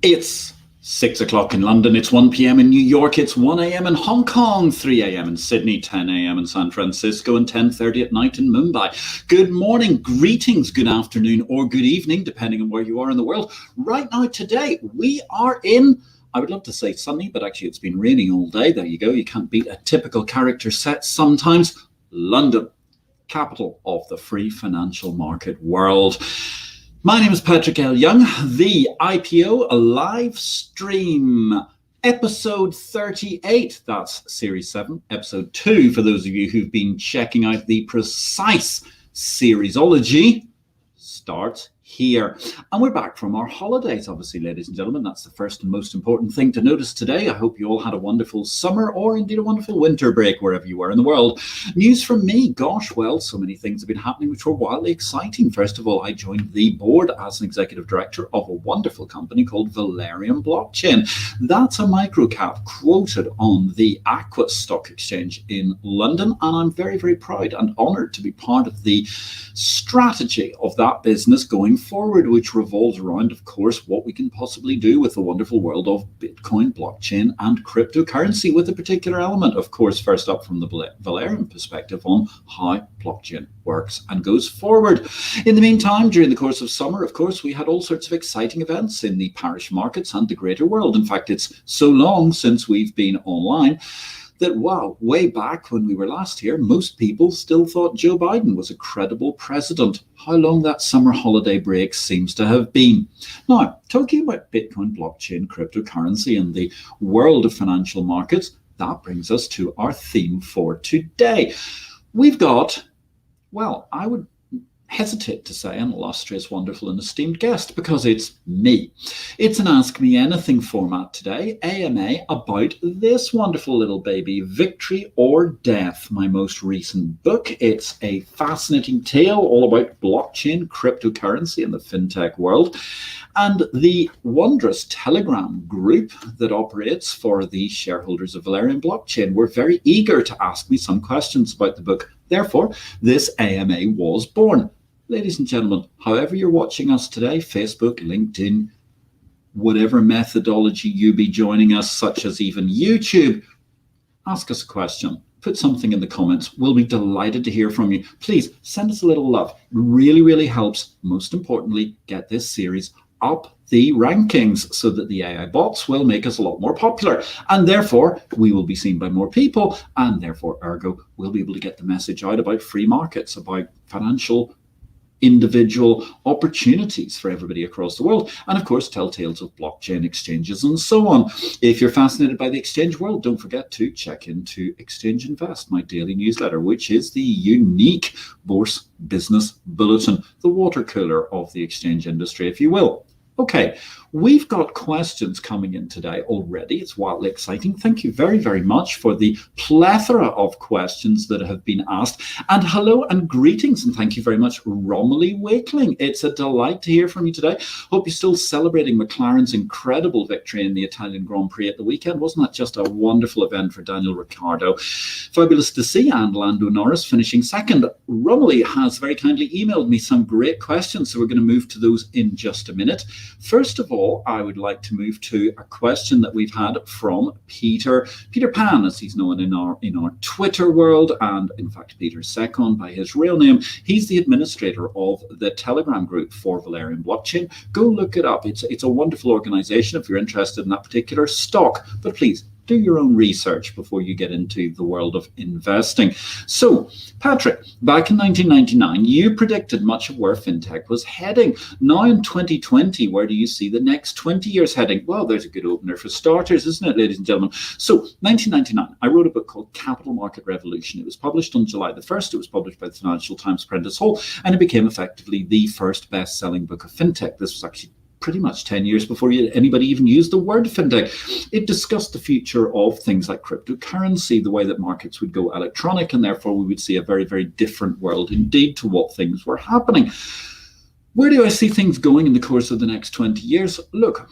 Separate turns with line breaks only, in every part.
It's 6 o'clock in London, it's 1 p.m. in New York, it's 1 a.m. in Hong Kong, 3 a.m. in Sydney, 10 a.m. in San Francisco, and 10:30 at night in Mumbai. Good morning, greetings, good afternoon, or good evening, depending on where you are in the world. Right now, today, we are in, I would love to say sunny, but actually it's been raining all day. There you go, you can't beat a typical character set sometimes. London, capital of the free financial market world. My name is Patrick L. Young, the IPO Livestream, episode 38. That's series 7, episode 2, for those of you who've been checking out the precise seriesology. Starts here. And we're back from our holidays, obviously, ladies and gentlemen. That's the first and most important thing to notice today. I hope you all had a wonderful summer or indeed a wonderful winter break wherever you were in the world. News from me, gosh, well, so many things have been happening which were wildly exciting. First of all, I joined the board as an executive director of a wonderful company called Valerium Blockchain. That's a microcap quoted on the Aqua Stock Exchange in London, and I'm very, very proud and honoured to be part of the strategy of that business going forward, which revolves around, of course, what we can possibly do with the wonderful world of Bitcoin, blockchain, and cryptocurrency, with a particular element, of course, first up from the Valerian perspective on how blockchain works and goes forward. In the meantime, during the course of summer, of course, we had all sorts of exciting events in the parish markets and the greater world. In fact, it's so long since we've been online that, wow, way back when we were last here, most people still thought Joe Biden was a credible president. How long that summer holiday break seems to have been. Now, talking about Bitcoin, blockchain, cryptocurrency, and the world of financial markets, that brings us to our theme for today. We've got, well, I would hesitate to say an illustrious, wonderful, and esteemed guest, because it's me. It's an Ask Me Anything format today, AMA, about this wonderful little baby, Victory or Death, my most recent book. It's a fascinating tale all about blockchain, cryptocurrency, and the FinTech world. And the wondrous Telegram group that operates for the shareholders of Valerian Blockchain were very eager to ask me some questions about the book. Therefore, this AMA was born. Ladies and gentlemen, however you're watching us today, Facebook, LinkedIn, whatever methodology you be joining us, such as even YouTube, ask us a question. Put something in the comments. We'll be delighted to hear from you. Please send us a little love. It really, really helps. Most importantly, get this series up the rankings so that the AI bots will make us a lot more popular, and therefore we will be seen by more people, and therefore ergo we'll be able to get the message out about free markets, about financial individual opportunities for everybody across the world, and of course tell tales of blockchain exchanges and so on. If you're fascinated by the exchange world, don't forget to check into Exchange Invest, my daily newsletter, which is the unique Bourse Business Bulletin, the water cooler of the exchange industry, if you will. Okay, we've got questions coming in today already. It's wildly exciting. Thank you very, very much for the plethora of questions that have been asked. And hello and greetings, and thank you very much, Romilly Wakeling. It's a delight to hear from you today. Hope you're still celebrating McLaren's incredible victory in the Italian Grand Prix at the weekend. Wasn't that just a wonderful event for Daniel Ricciardo? Fabulous to see, and Lando Norris finishing second. Romilly has very kindly emailed me some great questions, so we're going to move to those in just a minute. First of all, I would like to move to a question that we've had from Peter Pan, as he's known in our Twitter world, and in fact Peter Secon by his real name. He's the administrator of the Telegram group for Valerian Blockchain. Go look it up. It's a wonderful organization if you're interested in that particular stock. But please, do your own research before you get into the world of investing. So, Patrick, back in 1999, you predicted much of where FinTech was heading. Now in 2020, where do you see the next 20 years heading? Well, there's a good opener for starters, isn't it, ladies and gentlemen? So, 1999, I wrote a book called Capital Market Revolution. It was published on July the 1st. It was published by the Financial Times Prentice Hall, and it became effectively the first best-selling book of FinTech. This was actually pretty much 10 years before anybody even used the word fintech. It discussed the future of things like cryptocurrency, the way that markets would go electronic, and therefore we would see a very, very different world indeed to what things were happening. Where do I see things going in the course of the next 20 years? Look,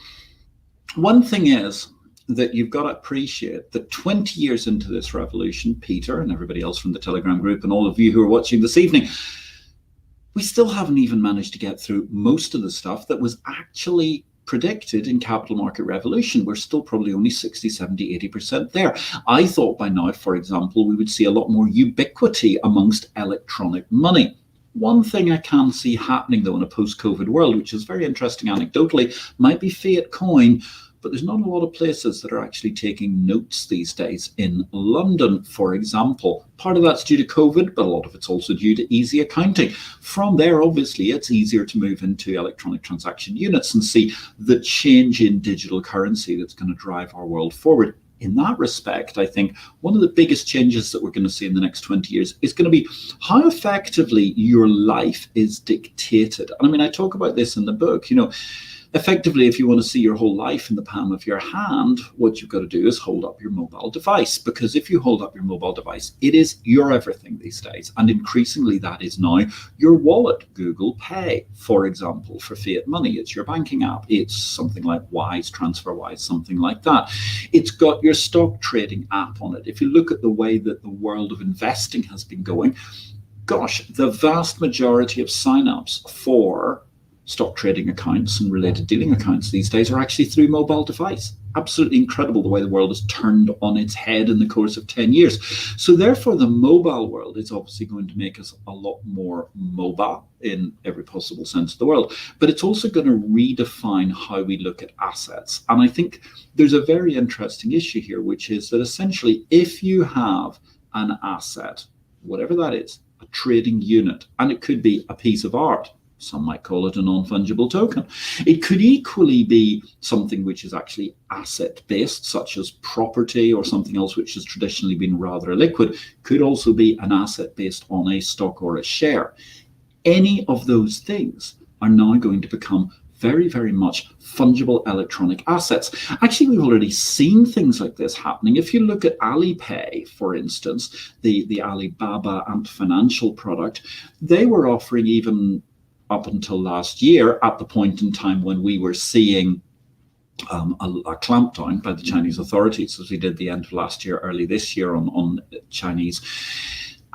one thing is that you've got to appreciate that 20 years into this revolution, Peter and everybody else from the Telegram group and all of you who are watching this evening, we still haven't even managed to get through most of the stuff that was actually predicted in Capital Market Revolution. We're still probably only 60, 70, 80% there. I thought by now, for example, we would see a lot more ubiquity amongst electronic money. One thing I can see happening, though, in a post-COVID world, which is very interesting anecdotally, might be fiat coin, but there's not a lot of places that are actually taking notes these days. In London, for example, part of that's due to COVID, but a lot of it's also due to easy accounting. From there, obviously, it's easier to move into electronic transaction units and see the change in digital currency that's going to drive our world forward. In that respect, I think one of the biggest changes that we're going to see in the next 20 years is going to be how effectively your life is dictated. And I mean, I talk about this in the book, effectively, if you want to see your whole life in the palm of your hand, what you've got to do is hold up your mobile device. Because if you hold up your mobile device, it is your everything these days. And increasingly, that is now your wallet. Google Pay, for example, for fiat money. It's your banking app. It's something like Wise, TransferWise, something like that. It's got your stock trading app on it. If you look at the way that the world of investing has been going, gosh, the vast majority of signups for stock trading accounts and related dealing accounts these days are actually through mobile device. Absolutely incredible the way the world has turned on its head in the course of 10 years. So therefore, the mobile world is obviously going to make us a lot more mobile in every possible sense of the world. But it's also going to redefine how we look at assets. And I think there's a very interesting issue here, which is that essentially, if you have an asset, whatever that is, a trading unit, and it could be a piece of art, some might call it a non-fungible token. It could equally be something which is actually asset-based, such as property or something else which has traditionally been rather illiquid. Could also be an asset based on a stock or a share. Any of those things are now going to become very, very much fungible electronic assets. Actually, we've already seen things like this happening. If you look at Alipay, for instance, the Alibaba Ant Financial product, they were offering, even up until last year, at the point in time when we were seeing a clampdown by the Chinese authorities, as we did the end of last year, early this year, on Chinese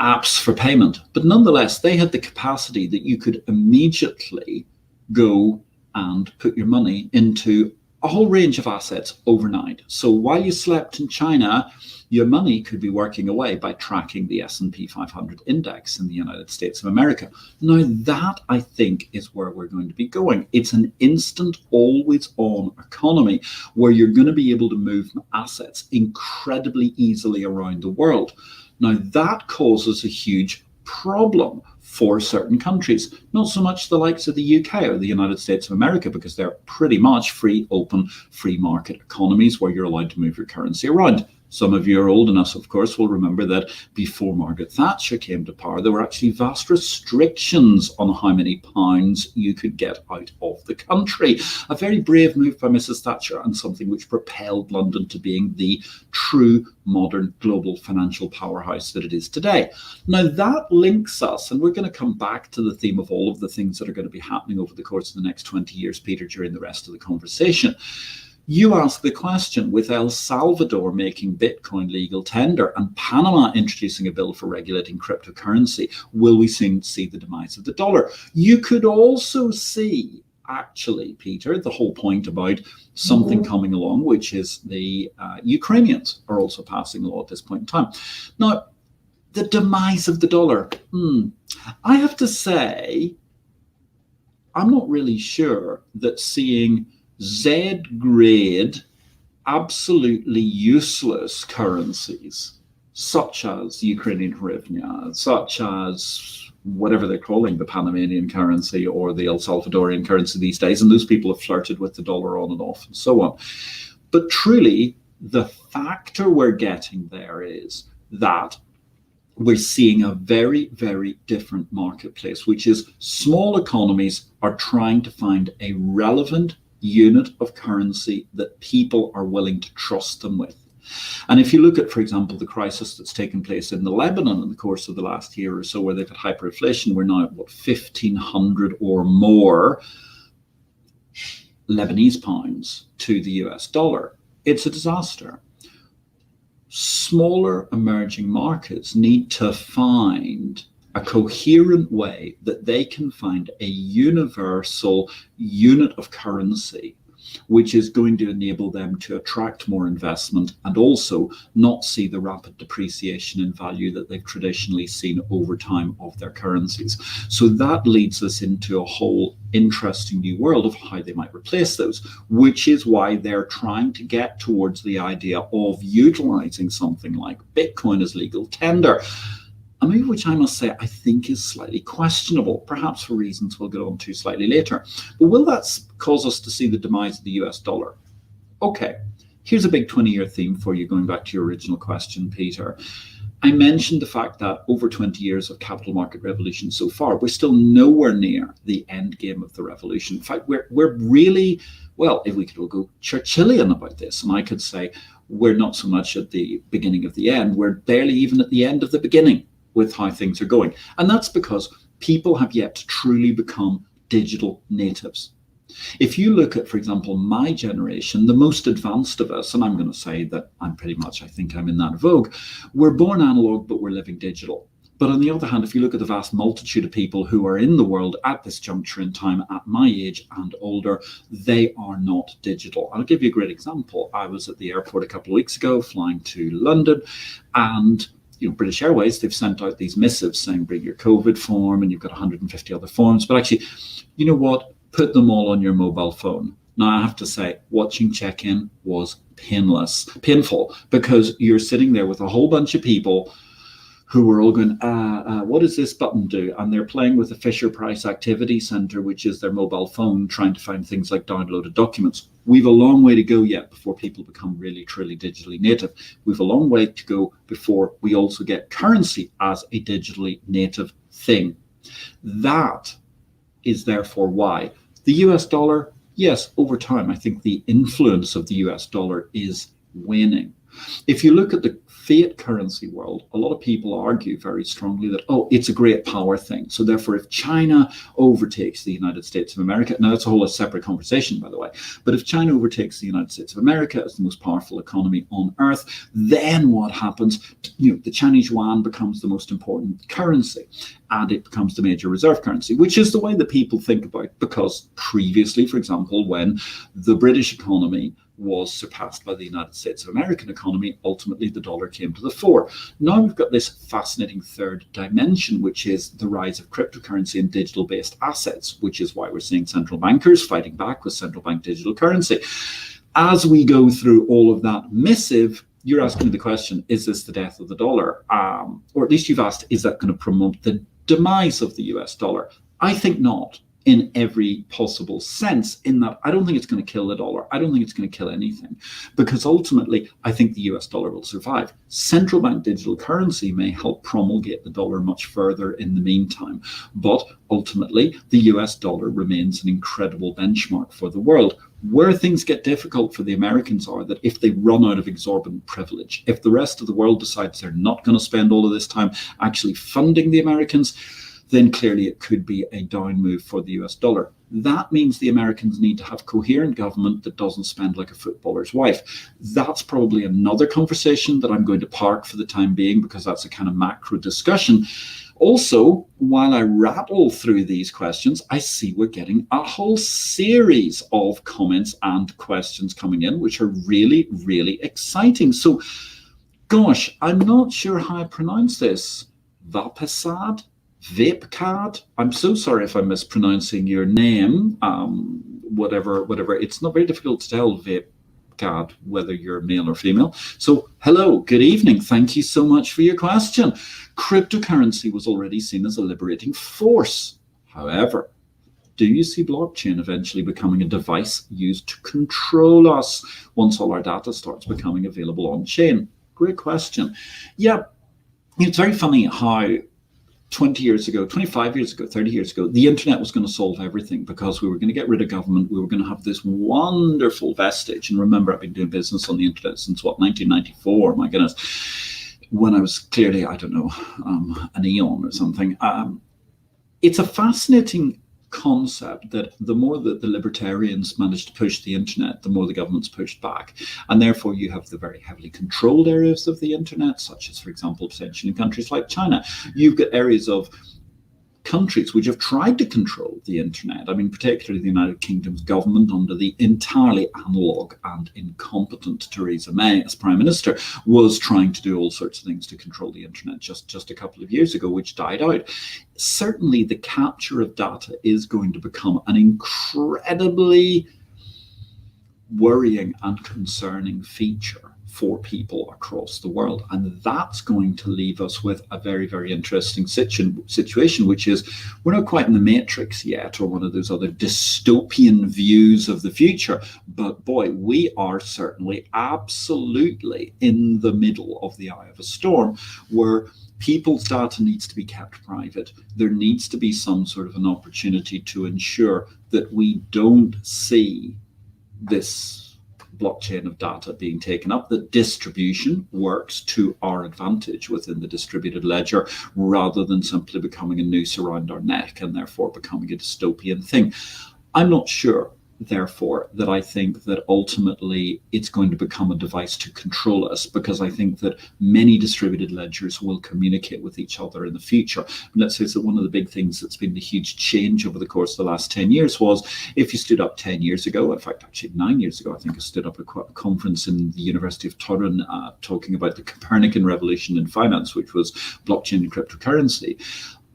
apps for payment. But nonetheless, they had the capacity that you could immediately go and put your money into a whole range of assets overnight. So while you slept in China, your money could be working away by tracking the S&P 500 index in the United States of America. Now, that, I think, is where we're going to be going. It's an instant, always-on economy where you're going to be able to move assets incredibly easily around the world. Now, that causes a huge problem for certain countries, not so much the likes of the UK or the United States of America, because they're pretty much free, open, free market economies where you're allowed to move your currency around. Some of you are old enough, of course, will remember that before Margaret Thatcher came to power, there were actually vast restrictions on how many pounds you could get out of the country. A very brave move by Mrs. Thatcher, and something which propelled London to being the true modern global financial powerhouse that it is today. Now, that links us, and we're going to come back to the theme of all of the things that are going to be happening over the course of the next 20 years, Peter, during the rest of the conversation. You ask the question, with El Salvador making Bitcoin legal tender and Panama introducing a bill for regulating cryptocurrency, will we soon see the demise of the dollar? You could also see, actually, Peter, the whole point about something coming along, which is the Ukrainians are also passing a law at this point in time. Now, the demise of the dollar. I have to say, I'm not really sure that seeing Z-grade, absolutely useless currencies, such as Ukrainian hryvnia, such as whatever they're calling the Panamanian currency or the El Salvadorian currency these days, and those people have flirted with the dollar on and off and so on. But truly, the factor we're getting there is that we're seeing a very, very different marketplace, which is small economies are trying to find a relevant unit of currency that people are willing to trust them with. And if you look at, for example, the crisis that's taken place in Lebanon in the course of the last year or so, where they've had hyperinflation, we're now at 1,500 or more Lebanese pounds to the US dollar. It's a disaster. Smaller emerging markets need to find a coherent way that they can find a universal unit of currency which is going to enable them to attract more investment and also not see the rapid depreciation in value that they've traditionally seen over time of their currencies. So that leads us into a whole interesting new world of how they might replace those, which is why they're trying to get towards the idea of utilizing something like Bitcoin as legal tender. A move which I must say I think is slightly questionable, perhaps for reasons we'll get on to slightly later. But will that cause us to see the demise of the US dollar? Okay, here's a big 20-year theme for you, going back to your original question, Peter. I mentioned the fact that over 20 years of capital market revolution so far, we're still nowhere near the end game of the revolution. In fact, we're really, well, if we could all go Churchillian about this, and I could say we're not so much at the beginning of the end, we're barely even at the end of the beginning with how things are going. And that's because people have yet to truly become digital natives. If you look at, for example, my generation, the most advanced of us, and I'm going to say that I'm pretty much, I think I'm in that vogue, we're born analog, but we're living digital. But on the other hand, if you look at the vast multitude of people who are in the world at this juncture in time, at my age and older, they are not digital. I'll give you a great example. I was at the airport a couple of weeks ago, flying to London, and British Airways, they've sent out these missives saying bring your COVID form, and you've got 150 other forms. But actually, you know what? Put them all on your mobile phone. Now, I have to say, watching check-in was painful, because you're sitting there with a whole bunch of people who were all going, what does this button do? And they're playing with the Fisher-Price Activity Center, which is their mobile phone, trying to find things like downloaded documents. We've a long way to go yet before people become really, truly digitally native. We've a long way to go before we also get currency as a digitally native thing. That is therefore why the US dollar, yes, over time, I think the influence of the US dollar is waning. If you look at the fiat currency world, a lot of people argue very strongly that, it's a great power thing. So therefore, if China overtakes the United States of America, now that's a whole separate conversation, by the way, but if China overtakes the United States of America as the most powerful economy on earth, then what happens? The Chinese yuan becomes the most important currency, and it becomes the major reserve currency, which is the way that people think about, because previously, for example, when the British economy was surpassed by the United States of American economy, ultimately the dollar came to the fore. Now we've got this fascinating third dimension, which is the rise of cryptocurrency and digital-based assets, which is why we're seeing central bankers fighting back with central bank digital currency. As we go through all of that missive, you're asking the question, is this the death of the dollar? Or at least you've asked, is that going to promote the demise of the US dollar? I think not, in every possible sense, in that I don't think it's going to kill the dollar. I don't think it's going to kill anything, because ultimately I think the US dollar will survive. Central bank digital currency may help promulgate the dollar much further in the meantime, but ultimately the US dollar remains an incredible benchmark for the world. Where things get difficult for the Americans are that if they run out of exorbitant privilege, if the rest of the world decides they're not going to spend all of this time actually funding the Americans, then clearly it could be a down move for the US dollar. That means the Americans need to have coherent government that doesn't spend like a footballer's wife. That's probably another conversation that I'm going to park for the time being, because that's a kind of macro discussion. Also, while I rattle through these questions, I see we're getting a whole series of comments and questions coming in, which are really, really exciting. So, gosh, I'm not sure how I pronounce this. Vapesad? Vapecard. I'm so sorry if I'm mispronouncing your name. Whatever. It's not very difficult to tell, Vapecard, whether you're male or female. So, hello, good evening. Thank you so much for your question. Cryptocurrency was already seen as a liberating force. However, do you see blockchain eventually becoming a device used to control us once all our data starts becoming available on chain? Great question. Yeah, it's very funny how 20 years ago, 25 years ago, 30 years ago, the internet was going to solve everything, because we were going to get rid of government. We were going to have this wonderful vestige. And remember, I've been doing business on the internet since 1994, my goodness, when I was clearly, I don't know, an eon or something. It's a fascinating concept that the more that the libertarians managed to push the internet, the more the government's pushed back. And therefore you have the very heavily controlled areas of the internet, such as, for example, potentially in countries like China. You've got areas of countries which have tried to control the internet. I mean, particularly the United Kingdom's government under the entirely analogue and incompetent Theresa May as Prime Minister was trying to do all sorts of things to control the internet just a couple of years ago, which died out. Certainly the capture of data is going to become an incredibly worrying and concerning feature for people across the world. And that's going to leave us with a very, very interesting situation, which is we're not quite in the Matrix yet or one of those other dystopian views of the future. But boy, we are certainly absolutely in the middle of the eye of a storm where people's data needs to be kept private. There needs to be some sort of an opportunity to ensure that we don't see this blockchain of data being taken up, that distribution works to our advantage within the distributed ledger rather than simply becoming a noose around our neck and therefore becoming a dystopian thing. I'm not sure, therefore, that I think that ultimately it's going to become a device to control us, because I think that many distributed ledgers will communicate with each other in the future. And let's face it, one of the big things that's been the huge change over the course of the last 10 years was if you stood up 10 years ago, in fact, actually 9 years ago, I think I stood up at a conference in the University of Turin talking about the Copernican revolution in finance, which was blockchain and cryptocurrency.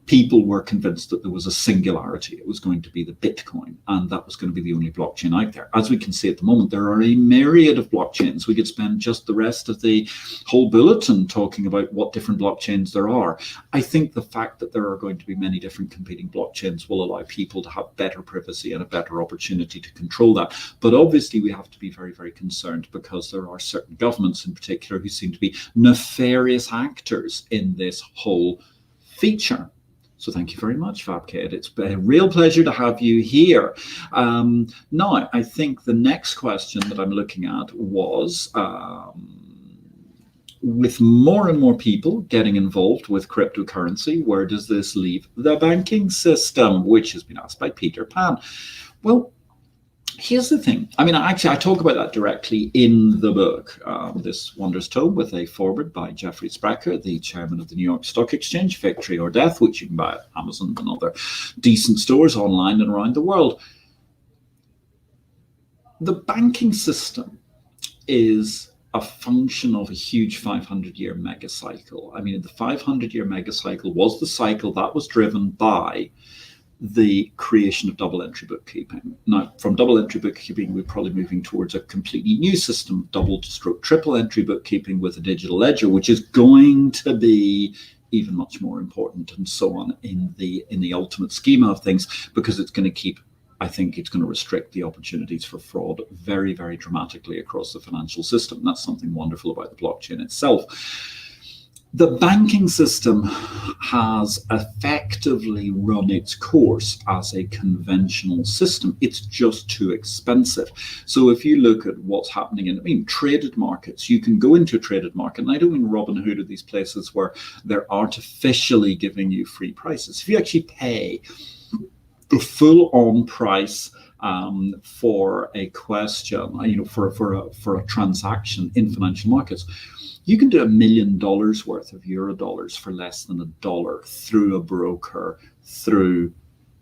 People were convinced that there was a singularity. It was going to be the Bitcoin, and that was going to be the only blockchain out there. As we can see at the moment, there are a myriad of blockchains. We could spend just the rest of the whole bulletin talking about what different blockchains there are. I think the fact that there are going to be many different competing blockchains will allow people to have better privacy and a better opportunity to control that. But obviously, we have to be very, very concerned, because there are certain governments in particular who seem to be nefarious actors in this whole feature. So thank you very much, Fabkid. It's been a real pleasure to have you here. Now, I think the next question that I'm looking at was, with more and more people getting involved with cryptocurrency, where does this leave the banking system, which has been asked by Peter Pan? Well, here's the thing. I mean, I talk about that directly in the book, this wondrous tome with a foreword by Jeffrey Sprecher, the chairman of the New York Stock Exchange, Victory or Death, which you can buy at Amazon and other decent stores online and around the world. The banking system is a function of a huge 500-year mega cycle. I mean, the 500-year mega cycle was the cycle that was driven by the creation of double entry bookkeeping. Now, from double entry bookkeeping, we're probably moving towards a completely new system of double stroke triple entry bookkeeping with a digital ledger, which is going to be even much more important and so on in the ultimate schema of things, because it's going to keep, I think it's going to restrict the opportunities for fraud very, very dramatically across the financial system. That's something wonderful about the blockchain itself. The banking system has effectively run its course as a conventional system. It's just too expensive. So if you look at what's happening in, traded markets, you can go into a traded market, and I don't mean Robinhood or these places where they're artificially giving you free prices. If you actually pay the full-on price for a question, for a transaction in financial markets, you can do $1 million worth of Eurodollars for less than $1 through a broker, through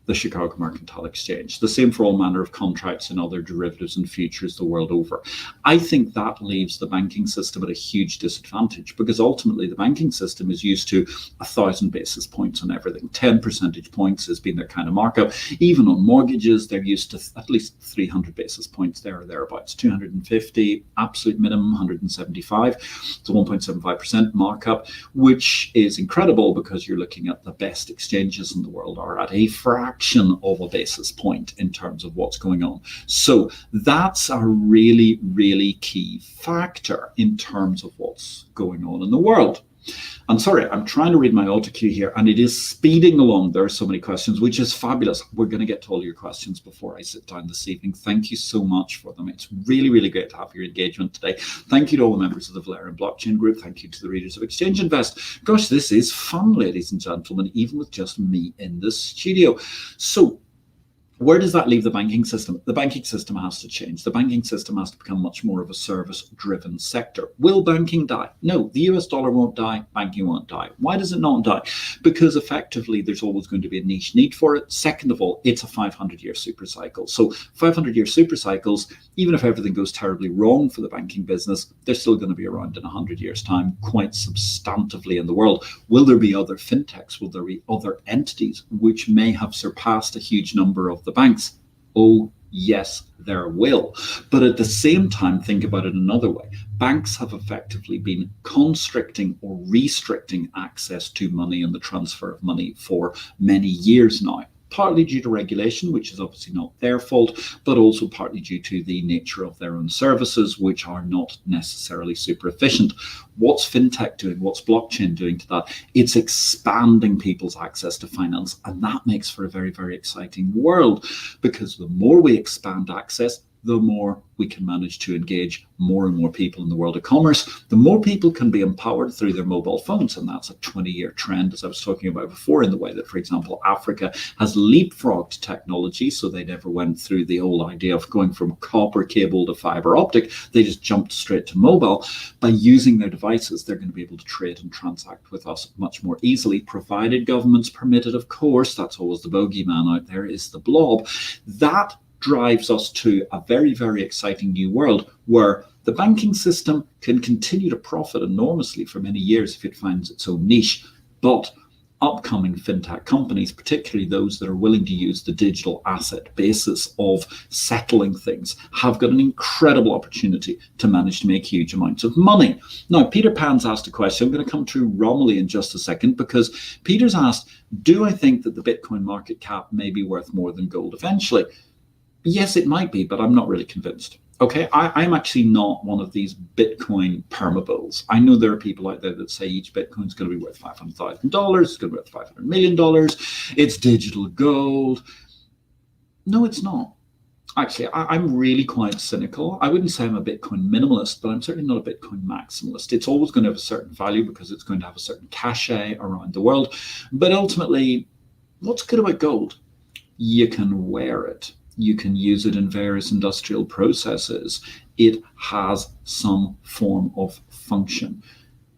the Chicago Mercantile Exchange. The same for all manner of contracts and other derivatives and futures the world over. I think that leaves the banking system at a huge disadvantage, because ultimately the banking system is used to 1,000 basis points on everything. 10 percentage points has been their kind of markup. Even on mortgages, they're used to at least 300 basis points there or thereabouts. 250, absolute minimum 175. It's a 1.75% markup, which is incredible, because you're looking at the best exchanges in the world are at a fraction of a basis point in terms of what's going on. So that's a really, really key factor in terms of what's going on in the world. I'm sorry, I'm trying to read my autocue here, and it is speeding along. There are so many questions, which is fabulous. We're going to get to all your questions before I sit down this evening. Thank you so much for them. It's really, really great to have your engagement today. Thank you to all the members of the Valerian Blockchain Group. Thank you to the readers of Exchange Invest. Gosh, this is fun, ladies and gentlemen, even with just me in the studio. So Where does that leave the banking system? The banking system has to change. The banking system has to become much more of a service-driven sector. Will banking die? No, the US dollar won't die, banking won't die. Why does it not die? Because effectively there's always going to be a niche need for it. Second of all, it's a 500-year super cycle. So 500-year super cycles, even if everything goes terribly wrong for the banking business, they're still going to be around in 100 years' time quite substantively in the world. Will there be other fintechs? Will there be other entities which may have surpassed a huge number of the banks? Oh, yes, there will. But at the same time, think about it another way. Banks have effectively been constricting or restricting access to money and the transfer of money for many years now. Partly due to regulation, which is obviously not their fault, but also partly due to the nature of their own services, which are not necessarily super efficient. What's fintech doing? What's blockchain doing to that? It's expanding people's access to finance, and that makes for a very, very exciting world, because the more we expand access, the more we can manage to engage more and more people in the world of commerce. The more people can be empowered through their mobile phones, and that's a 20-year trend, as I was talking about before, in the way that, for example, Africa has leapfrogged technology, so they never went through the old idea of going from copper cable to fiber optic. They just jumped straight to mobile. By using their devices, they're going to be able to trade and transact with us much more easily, provided governments permit it, of course. That's always the bogeyman out there, is the blob. That drives us to a very, very exciting new world where the banking system can continue to profit enormously for many years if it finds its own niche. But upcoming fintech companies, particularly those that are willing to use the digital asset basis of settling things, have got an incredible opportunity to manage to make huge amounts of money. Now, Peter Pan's asked a question. I'm going to come to Romilly in just a second, because Peter's asked, do I think that the Bitcoin market cap may be worth more than gold eventually? Yes, it might be, but I'm not really convinced. Okay, I'm actually not one of these Bitcoin permabulls. I know there are people out there that say each Bitcoin is going to be worth $500,000, it's going to be worth $500 million, it's digital gold. No, it's not. Actually, I'm really quite cynical. I wouldn't say I'm a Bitcoin minimalist, but I'm certainly not a Bitcoin maximalist. It's always going to have a certain value because it's going to have a certain cachet around the world. But ultimately, what's good about gold? You can wear it. You can use it in various industrial processes. It has some form of function.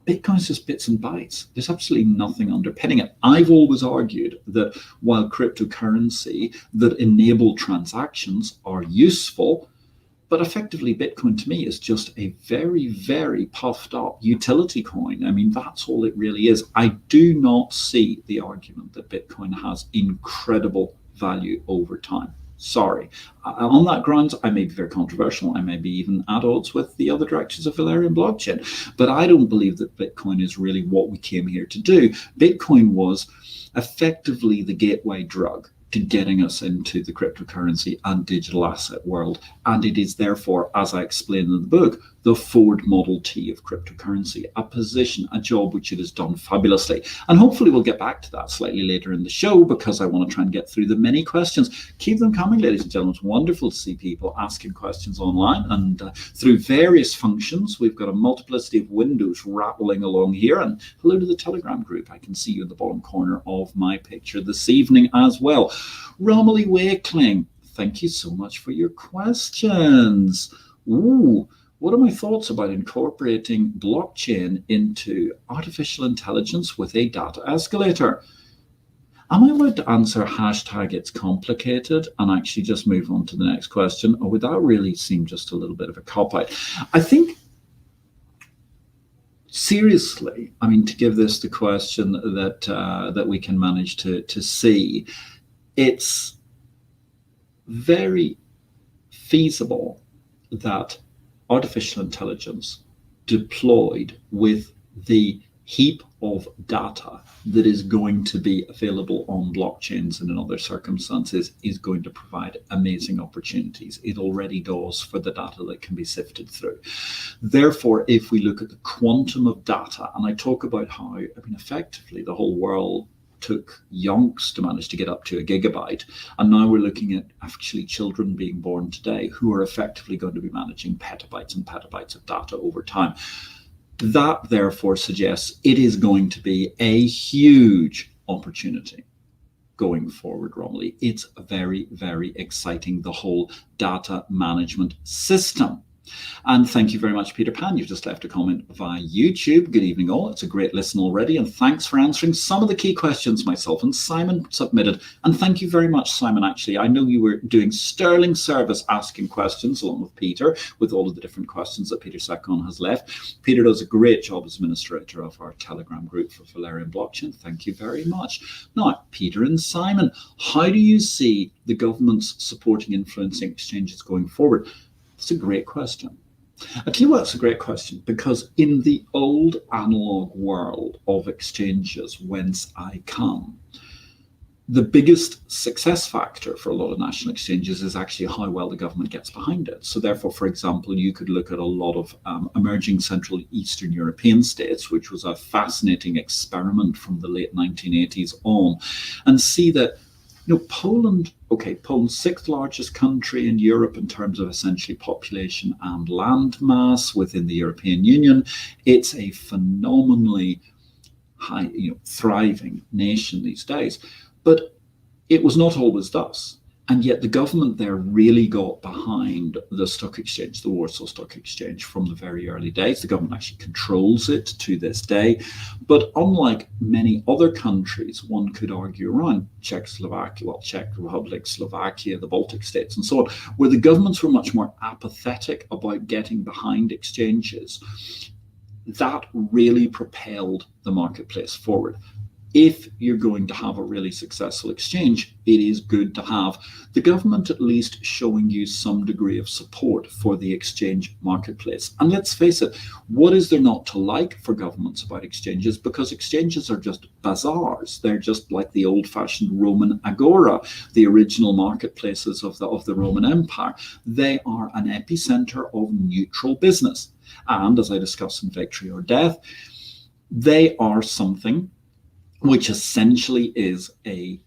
Bitcoin's just bits and bytes. There's absolutely nothing underpinning it. I've always argued that while cryptocurrency that enable transactions are useful, but effectively Bitcoin to me is just a very, very puffed up utility coin. I mean, that's all it really is. I do not see the argument that Bitcoin has incredible value over time. Sorry. On that grounds, I may be very controversial. I may be even at odds with the other directors of Valerian blockchain. But I don't believe that Bitcoin is really what we came here to do. Bitcoin was effectively the gateway drug to getting us into the cryptocurrency and digital asset world. And it is therefore, as I explained in the book, the Ford Model T of cryptocurrency, a position, a job which it has done fabulously. And hopefully we'll get back to that slightly later in the show, because I want to try and get through the many questions. Keep them coming, ladies and gentlemen. It's wonderful to see people asking questions online and through various functions. We've got a multiplicity of windows rattling along here. And hello to the Telegram group. I can see you in the bottom corner of my picture this evening as well. Romilly Wakeling, thank you so much for your questions. Ooh. What are my thoughts about incorporating blockchain into artificial intelligence with a data escalator? Am I allowed to answer hashtag it's complicated and actually just move on to the next question? Or would that really seem just a little bit of a cop-out? I think, seriously, I mean, to give this the question that we can manage to see, it's very feasible that artificial intelligence deployed with the heap of data that is going to be available on blockchains and in other circumstances is going to provide amazing opportunities. It already does for the data that can be sifted through. Therefore, if we look at the quantum of data, and I talk about how, effectively the whole world took yonks to manage to get up to a gigabyte. And now we're looking at actually children being born today who are effectively going to be managing petabytes and petabytes of data over time. That therefore suggests it is going to be a huge opportunity. going forward, Romilly. It's very, very exciting, the whole data management system. And thank you very much, Peter Pan. You've just left a comment via YouTube. Good evening, all. It's a great listen already. And thanks for answering some of the key questions myself and Simon submitted. And thank you very much, Simon. Actually, I know you were doing sterling service asking questions along with Peter, with all of the different questions that Peter Sakon has left. Peter does a great job as administrator of our Telegram group for Valerian Blockchain. Thank you very much. Now, Peter and Simon, how do you see the government's supporting influencing exchanges going forward? It's a great question. I tell you what, it's a great question, because in the old analog world of exchanges, whence I come, the biggest success factor for a lot of national exchanges is actually how well the government gets behind it. So therefore, for example, you could look at a lot of emerging Central Eastern European states, which was a fascinating experiment from the late 1980s on, and see that Poland's 6th largest country in Europe in terms of essentially population and land mass within the European Union. It's a phenomenally high, thriving nation these days. But it was not always thus. And yet the government there really got behind the stock exchange, the Warsaw Stock Exchange, from the very early days. The government actually controls it to this day. But unlike many other countries, one could argue around Czech Republic, Slovakia, the Baltic states, and so on, where the governments were much more apathetic about getting behind exchanges, that really propelled the marketplace forward. If you're going to have a really successful exchange, it is good to have the government at least showing you some degree of support for the exchange marketplace. And let's face it, what is there not to like for governments about exchanges? Because exchanges are just bazaars. They're just like the old-fashioned Roman agora, the original marketplaces of the Roman Empire. They are an epicenter of neutral business. And as I discussed in Victory or Death, they are something which essentially is a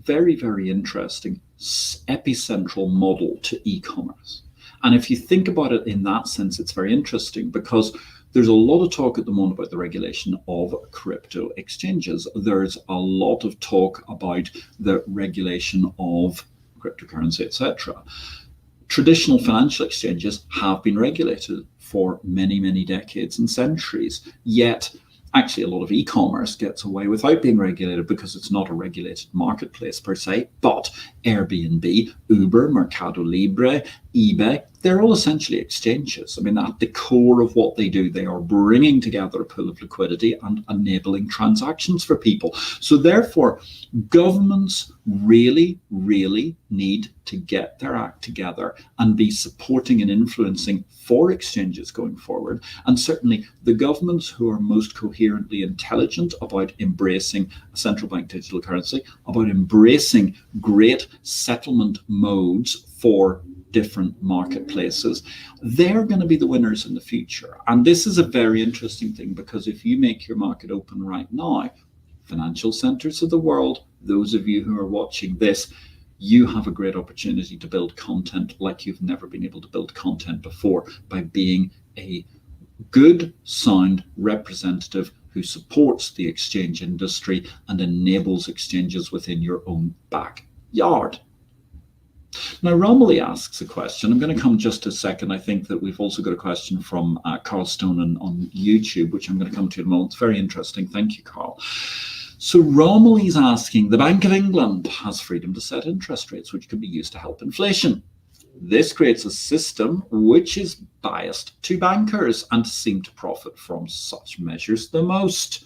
very, very interesting epicentral model to e-commerce. And if you think about it in that sense, it's very interesting, because there's a lot of talk at the moment about the regulation of crypto exchanges. There's a lot of talk about the regulation of cryptocurrency, etc. Traditional financial exchanges have been regulated for many, many decades and centuries, yet actually, a lot of e-commerce gets away without being regulated because it's not a regulated marketplace per se. But Airbnb, Uber, Mercado Libre, eBay, they're all essentially exchanges. I mean, at the core of what they do, they are bringing together a pool of liquidity and enabling transactions for people. So therefore, governments really, really need to get their act together and be supporting and influencing for exchanges going forward. And certainly the governments who are most coherently intelligent about embracing a central bank digital currency, about embracing great settlement modes for different marketplaces, they're going to be the winners in the future. And this is a very interesting thing, because if you make your market open right now, financial centers of the world, those of you who are watching this, you have a great opportunity to build content like you've never been able to build content before, by being a good, sound representative who supports the exchange industry and enables exchanges within your own backyard. Now, Romilly asks a question. I'm going to come just a second. I think that we've also got a question from Carl Stone on YouTube, which I'm going to come to in a moment. It's very interesting. Thank you, Carl. So Romilly's asking, the Bank of England has freedom to set interest rates, which could be used to help inflation. This creates a system which is biased to bankers and seem to profit from such measures the most.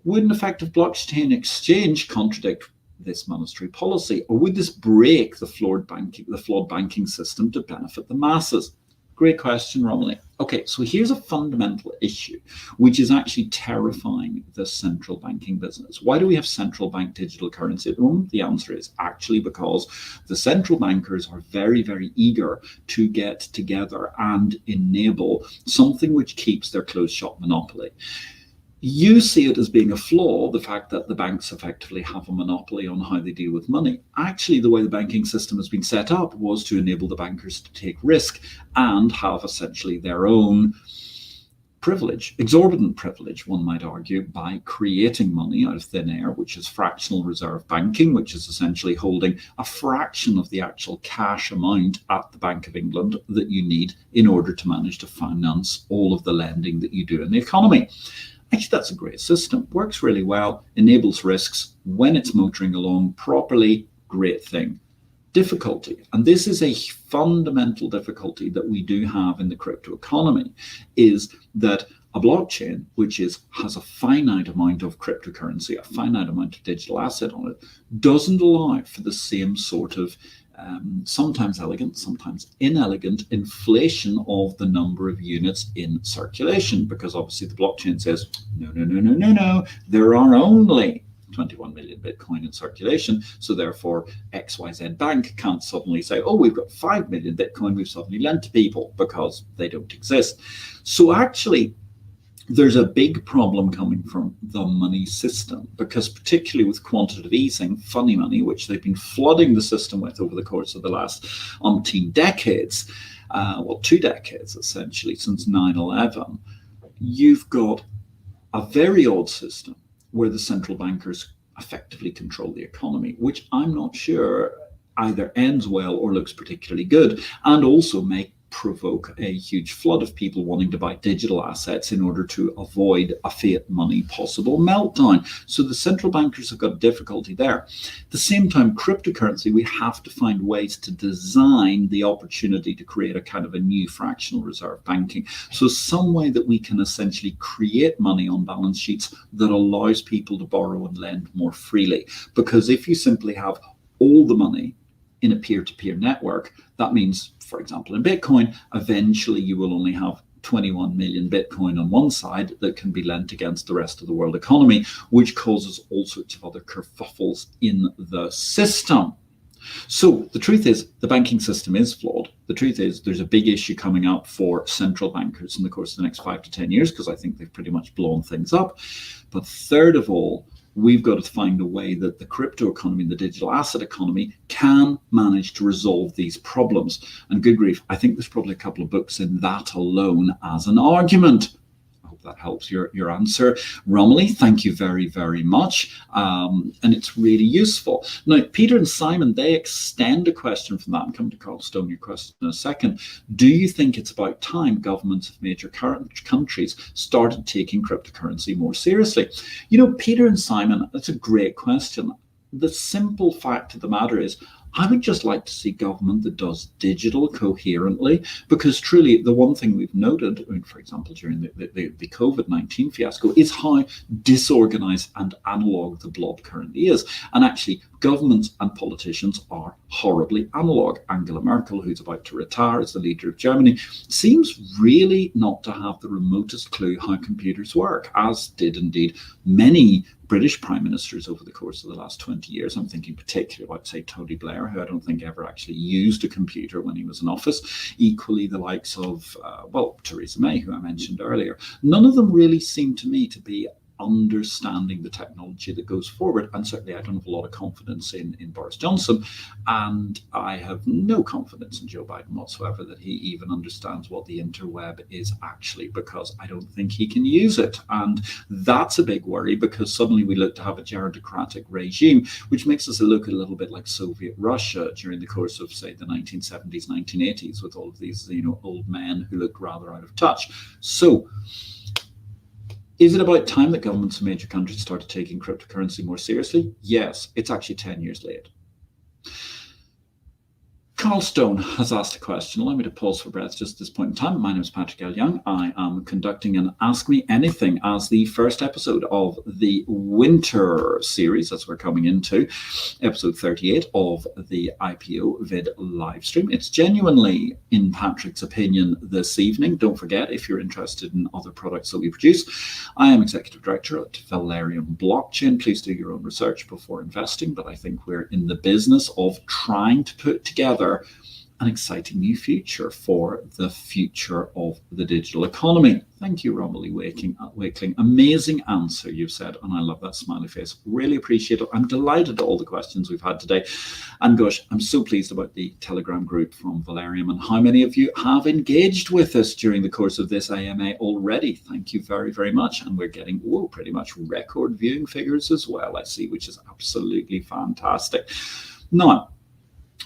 Would an effective blockchain exchange contradict this monetary policy, or would this break the flawed banking system to benefit the masses? Great question, Romilly. Okay, so here's a fundamental issue which is actually terrifying the central banking business. Why do we have central bank digital currency at the moment? The answer is actually because the central bankers are very, very eager to get together and enable something which keeps their closed shop monopoly. You see it as being a flaw, the fact that the banks effectively have a monopoly on how they deal with money. Actually, the way the banking system has been set up was to enable the bankers to take risk and have essentially their own privilege, exorbitant privilege, one might argue, by creating money out of thin air, which is fractional reserve banking, which is essentially holding a fraction of the actual cash amount at the Bank of England that you need in order to manage to finance all of the lending that you do in the economy. Actually, that's a great system, works really well, enables risks when it's motoring along properly, great thing. Difficulty, and this is a fundamental difficulty that we do have in the crypto economy, is that a blockchain, which has a finite amount of cryptocurrency, a finite amount of digital asset on it, doesn't allow for the same sort of sometimes elegant, sometimes inelegant inflation of the number of units in circulation, because obviously the blockchain says, no, there are only 21 million Bitcoin in circulation. So therefore, XYZ Bank can't suddenly say, oh, we've got 5 million Bitcoin we've suddenly lent to people, because they don't exist. So actually, there's a big problem coming from the money system, because particularly with quantitative easing, funny money, which they've been flooding the system with over the course of the last umpteen decades, 2 decades essentially, since 9/11, you've got a very odd system where the central bankers effectively control the economy, which I'm not sure either ends well or looks particularly good, and also may provoke a huge flood of people wanting to buy digital assets in order to avoid a fiat money possible meltdown. So the central bankers have got difficulty there. At the same time, cryptocurrency, we have to find ways to design the opportunity to create a kind of a new fractional reserve banking. So some way that we can essentially create money on balance sheets that allows people to borrow and lend more freely. Because if you simply have all the money in a peer-to-peer network, that means, for example, in Bitcoin, eventually you will only have 21 million Bitcoin on one side that can be lent against the rest of the world economy, which causes all sorts of other kerfuffles in the system. So the truth is, the banking system is flawed. The truth is, there's a big issue coming up for central bankers in the course of the next 5 to 10 years, because I think they've pretty much blown things up. But third of all, we've got to find a way that the crypto economy and the digital asset economy can manage to resolve these problems. And good grief, I think there's probably a couple of books in that alone as an argument. I hope that helps your answer. Romilly, thank you very, very much. And it's really useful. Now, Peter and Simon, they extend a question from that. I'm coming to Carl Stone, your question in a second. Do you think it's about time governments of major countries started taking cryptocurrency more seriously? You know, Peter and Simon, that's a great question. The simple fact of the matter is, I would just like to see government that does digital coherently, because truly the one thing we've noted, I mean, for example, during the COVID-19 fiasco, is how disorganized and analog the blob currently is. And actually, governments and politicians are horribly analog. Angela Merkel, who's about to retire as the leader of Germany, seems really not to have the remotest clue how computers work, as did indeed many British prime ministers over the course of the last 20 years. I'm thinking particularly about, say, Tony Blair, who I don't think ever actually used a computer when he was in office. Equally, the likes of, Theresa May, who I mentioned earlier. None of them really seem to me to be understanding the technology that goes forward. And certainly I don't have a lot of confidence in Boris Johnson. And I have no confidence in Joe Biden whatsoever that he even understands what the interweb is actually, because I don't think he can use it. And that's a big worry, because suddenly we look to have a gerontocratic regime, which makes us look a little bit like Soviet Russia during the course of, say, the 1970s, 1980s, with all of these, old men who look rather out of touch. So, is it about time that governments in major countries started taking cryptocurrency more seriously? Yes, it's actually 10 years late. Carl Stone has asked a question. Allow me to pause for breath just at this point in time. My name is Patrick L. Young. I am conducting an Ask Me Anything as the first episode of the winter series, as we're coming into episode 38 of the IPO-VID live stream. It's genuinely, in Patrick's opinion, this evening. Don't forget, if you're interested in other products that we produce, I am Executive Director at Valerium Blockchain. Please do your own research before investing, but I think we're in the business of trying to put together an exciting new future for the future of the digital economy. Thank you, Romilly Wakeling. Amazing answer, you've said, and I love that smiley face. Really appreciate it. I'm delighted at all the questions we've had today. And gosh, I'm so pleased about the Telegram group from Valerium and how many of you have engaged with us during the course of this AMA already. Thank you very, very much. And we're getting pretty much record viewing figures as well, I see, which is absolutely fantastic. Now,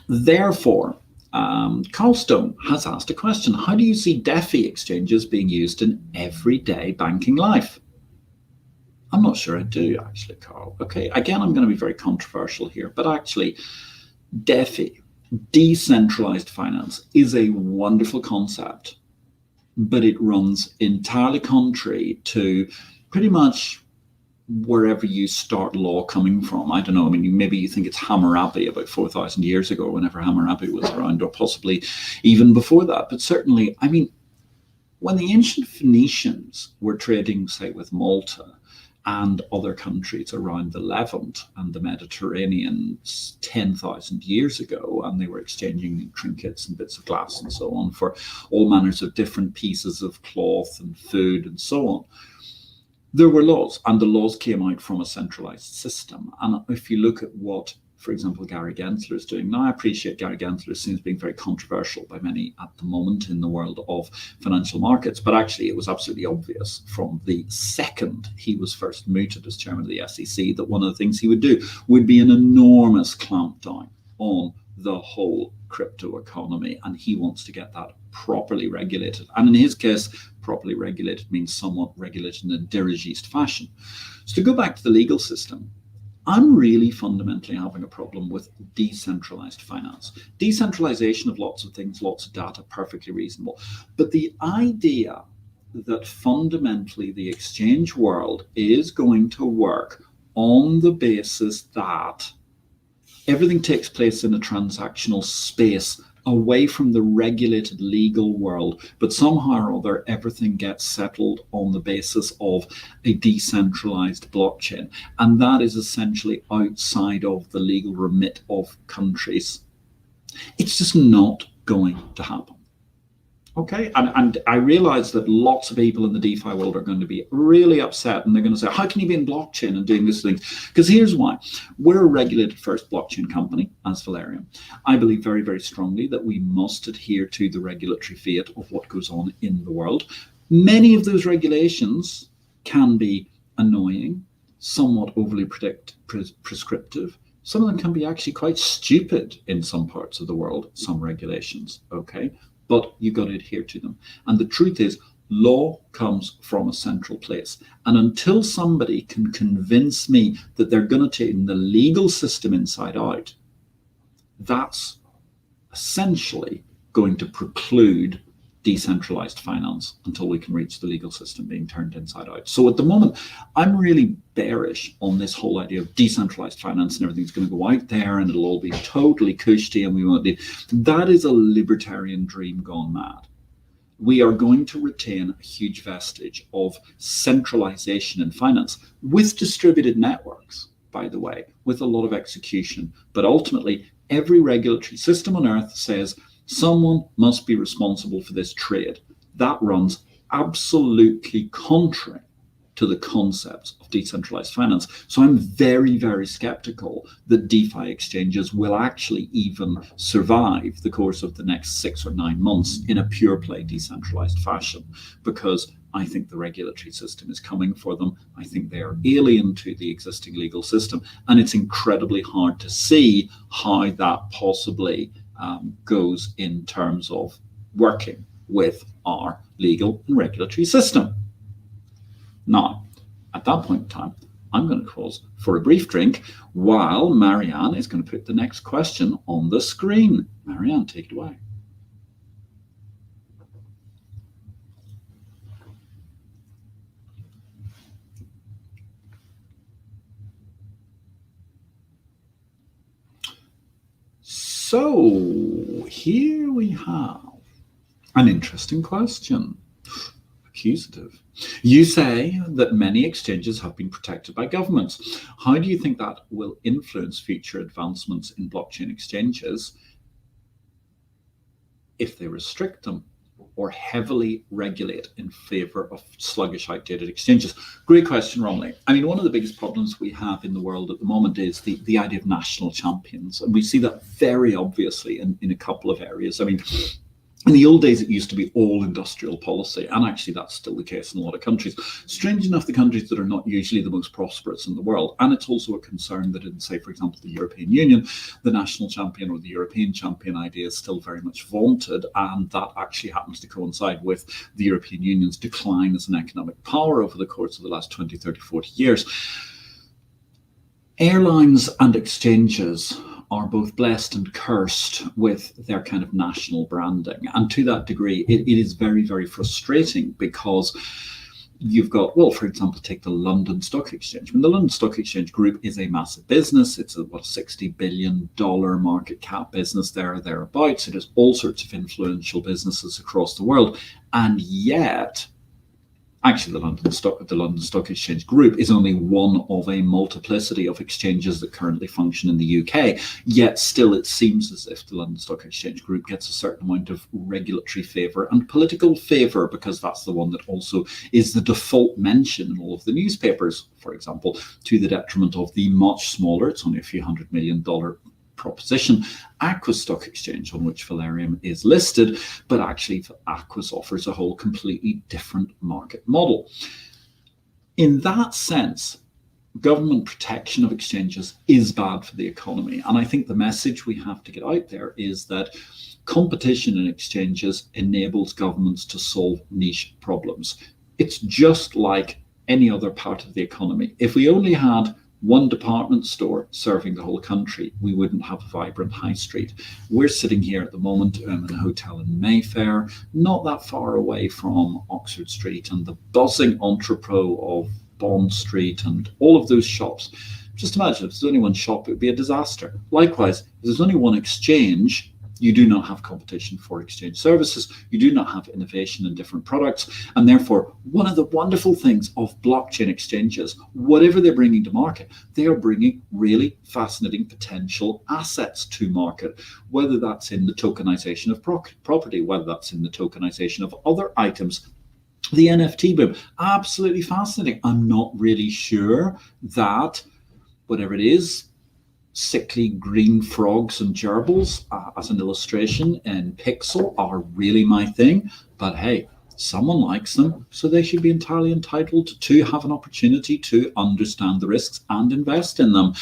therefore, Carlstone has asked a question. How do you see DeFi exchanges being used in everyday banking life? I'm not sure I do, actually, Carl. Okay, again, I'm going to be very controversial here, but actually, DeFi, decentralized finance, is a wonderful concept, but it runs entirely contrary to pretty much wherever you start law coming from. I don't know, I mean, maybe you think it's Hammurabi about 4,000 years ago, whenever Hammurabi was around, or possibly even before that. But certainly, I mean, when the ancient Phoenicians were trading, say, with Malta and other countries around the Levant and the Mediterranean 10,000 years ago, and they were exchanging trinkets and bits of glass and so on for all manners of different pieces of cloth and food and so on, there were laws, and the laws came out from a centralized system. And if you look at what, for example, Gary Gensler is doing now, I appreciate Gary Gensler seems being very controversial by many at the moment in the world of financial markets, but actually it was absolutely obvious from the second he was first mooted as chairman of the SEC that one of the things he would do would be an enormous clampdown on the whole crypto economy, and he wants to get that properly regulated. And in his case, properly regulated means somewhat regulated in a dirigiste fashion. So to go back to the legal system, I'm really fundamentally having a problem with decentralized finance. Decentralization of lots of things, lots of data, perfectly reasonable. But the idea that fundamentally the exchange world is going to work on the basis that everything takes place in a transactional space away from the regulated legal world, but somehow or other everything gets settled on the basis of a decentralized blockchain. And that is essentially outside of the legal remit of countries. It's just not going to happen. Okay, and I realize that lots of people in the DeFi world are going to be really upset, and they're going to say, how can you be in blockchain and doing this thing? Because here's why. We're a regulated first blockchain company as Valerium. I believe very, very strongly that we must adhere to the regulatory fiat of what goes on in the world. Many of those regulations can be annoying, somewhat overly prescriptive. Some of them can be actually quite stupid in some parts of the world, some regulations, okay? But you've got to adhere to them. And the truth is, law comes from a central place. And until somebody can convince me that they're going to take the legal system inside out, that's essentially going to preclude decentralized finance until we can reach the legal system being turned inside out. So at the moment, I'm really bearish on this whole idea of decentralized finance and everything's going to go out there and it'll all be totally cushy and we won't need. That is a libertarian dream gone mad. We are going to retain a huge vestige of centralization in finance with distributed networks, by the way, with a lot of execution. But ultimately, every regulatory system on earth says someone must be responsible for this trade. That runs absolutely contrary to the concepts of decentralized finance. So I'm very, very skeptical that DeFi exchanges will actually even survive the course of the next 6 or 9 months in a pure play decentralized fashion, because I think the regulatory system is coming for them. I think they are alien to the existing legal system, and it's incredibly hard to see how that possibly goes in terms of working with our legal and regulatory system. Now, at that point in time, I'm going to pause for a brief drink while Marianne is going to put the next question on the screen. Marianne, take it away. So here we have an interesting question. Accusative. You say that many exchanges have been protected by governments. How do you think that will influence future advancements in blockchain exchanges? if they restrict them or heavily regulate in favor of sluggish, outdated exchanges? Great question, Romney. I mean, one of the biggest problems we have in the world at the moment is the idea of national champions. And we see that very obviously in a couple of areas. I mean, in the old days, it used to be all industrial policy, and actually that's still the case in a lot of countries. Strange enough, the countries that are not usually the most prosperous in the world, and it's also a concern that in, say, for example, the European Union, the national champion or the European champion idea is still very much vaunted, and that actually happens to coincide with the European Union's decline as an economic power over the course of the last 20, 30, 40 years. Airlines and exchanges are both blessed and cursed with their kind of national branding. And to that degree, it is very, very frustrating because you've got, well, for example, take the London Stock Exchange. I mean, the London Stock Exchange Group is a massive business. It's a $60 billion market cap business thereabouts. It has all sorts of influential businesses across the world. And yet, actually, the London Stock Exchange Group is only one of a multiplicity of exchanges that currently function in the UK. Yet still, it seems as if the London Stock Exchange Group gets a certain amount of regulatory favour and political favour, because that's the one that also is the default mention in all of the newspapers, for example, to the detriment of the much smaller, it's only a few $100 million proposition, Aquis Stock Exchange, on which Valerium is listed, but actually Aquis offers a whole completely different market model. In that sense, government protection of exchanges is bad for the economy. And I think the message we have to get out there is that competition in exchanges enables governments to solve niche problems. It's just like any other part of the economy. If we only had one department store serving the whole country, we wouldn't have a vibrant high street. We're sitting here at the moment in a hotel in Mayfair, not that far away from Oxford Street and the buzzing entrepot of Bond Street and all of those shops. Just imagine if there's only one shop, it would be a disaster. Likewise, if there's only one exchange, you do not have competition for exchange services. You do not have innovation in different products. And therefore, one of the wonderful things of blockchain exchanges, whatever they're bringing to market, they are bringing really fascinating potential assets to market, whether that's in the tokenization of property, whether that's in the tokenization of other items. The NFT boom, absolutely fascinating. I'm not really sure that whatever it is, sickly green frogs and gerbils as an illustration in Pixel are really my thing, but hey, someone likes them, so they should be entirely entitled to have an opportunity to understand the risks and invest in them.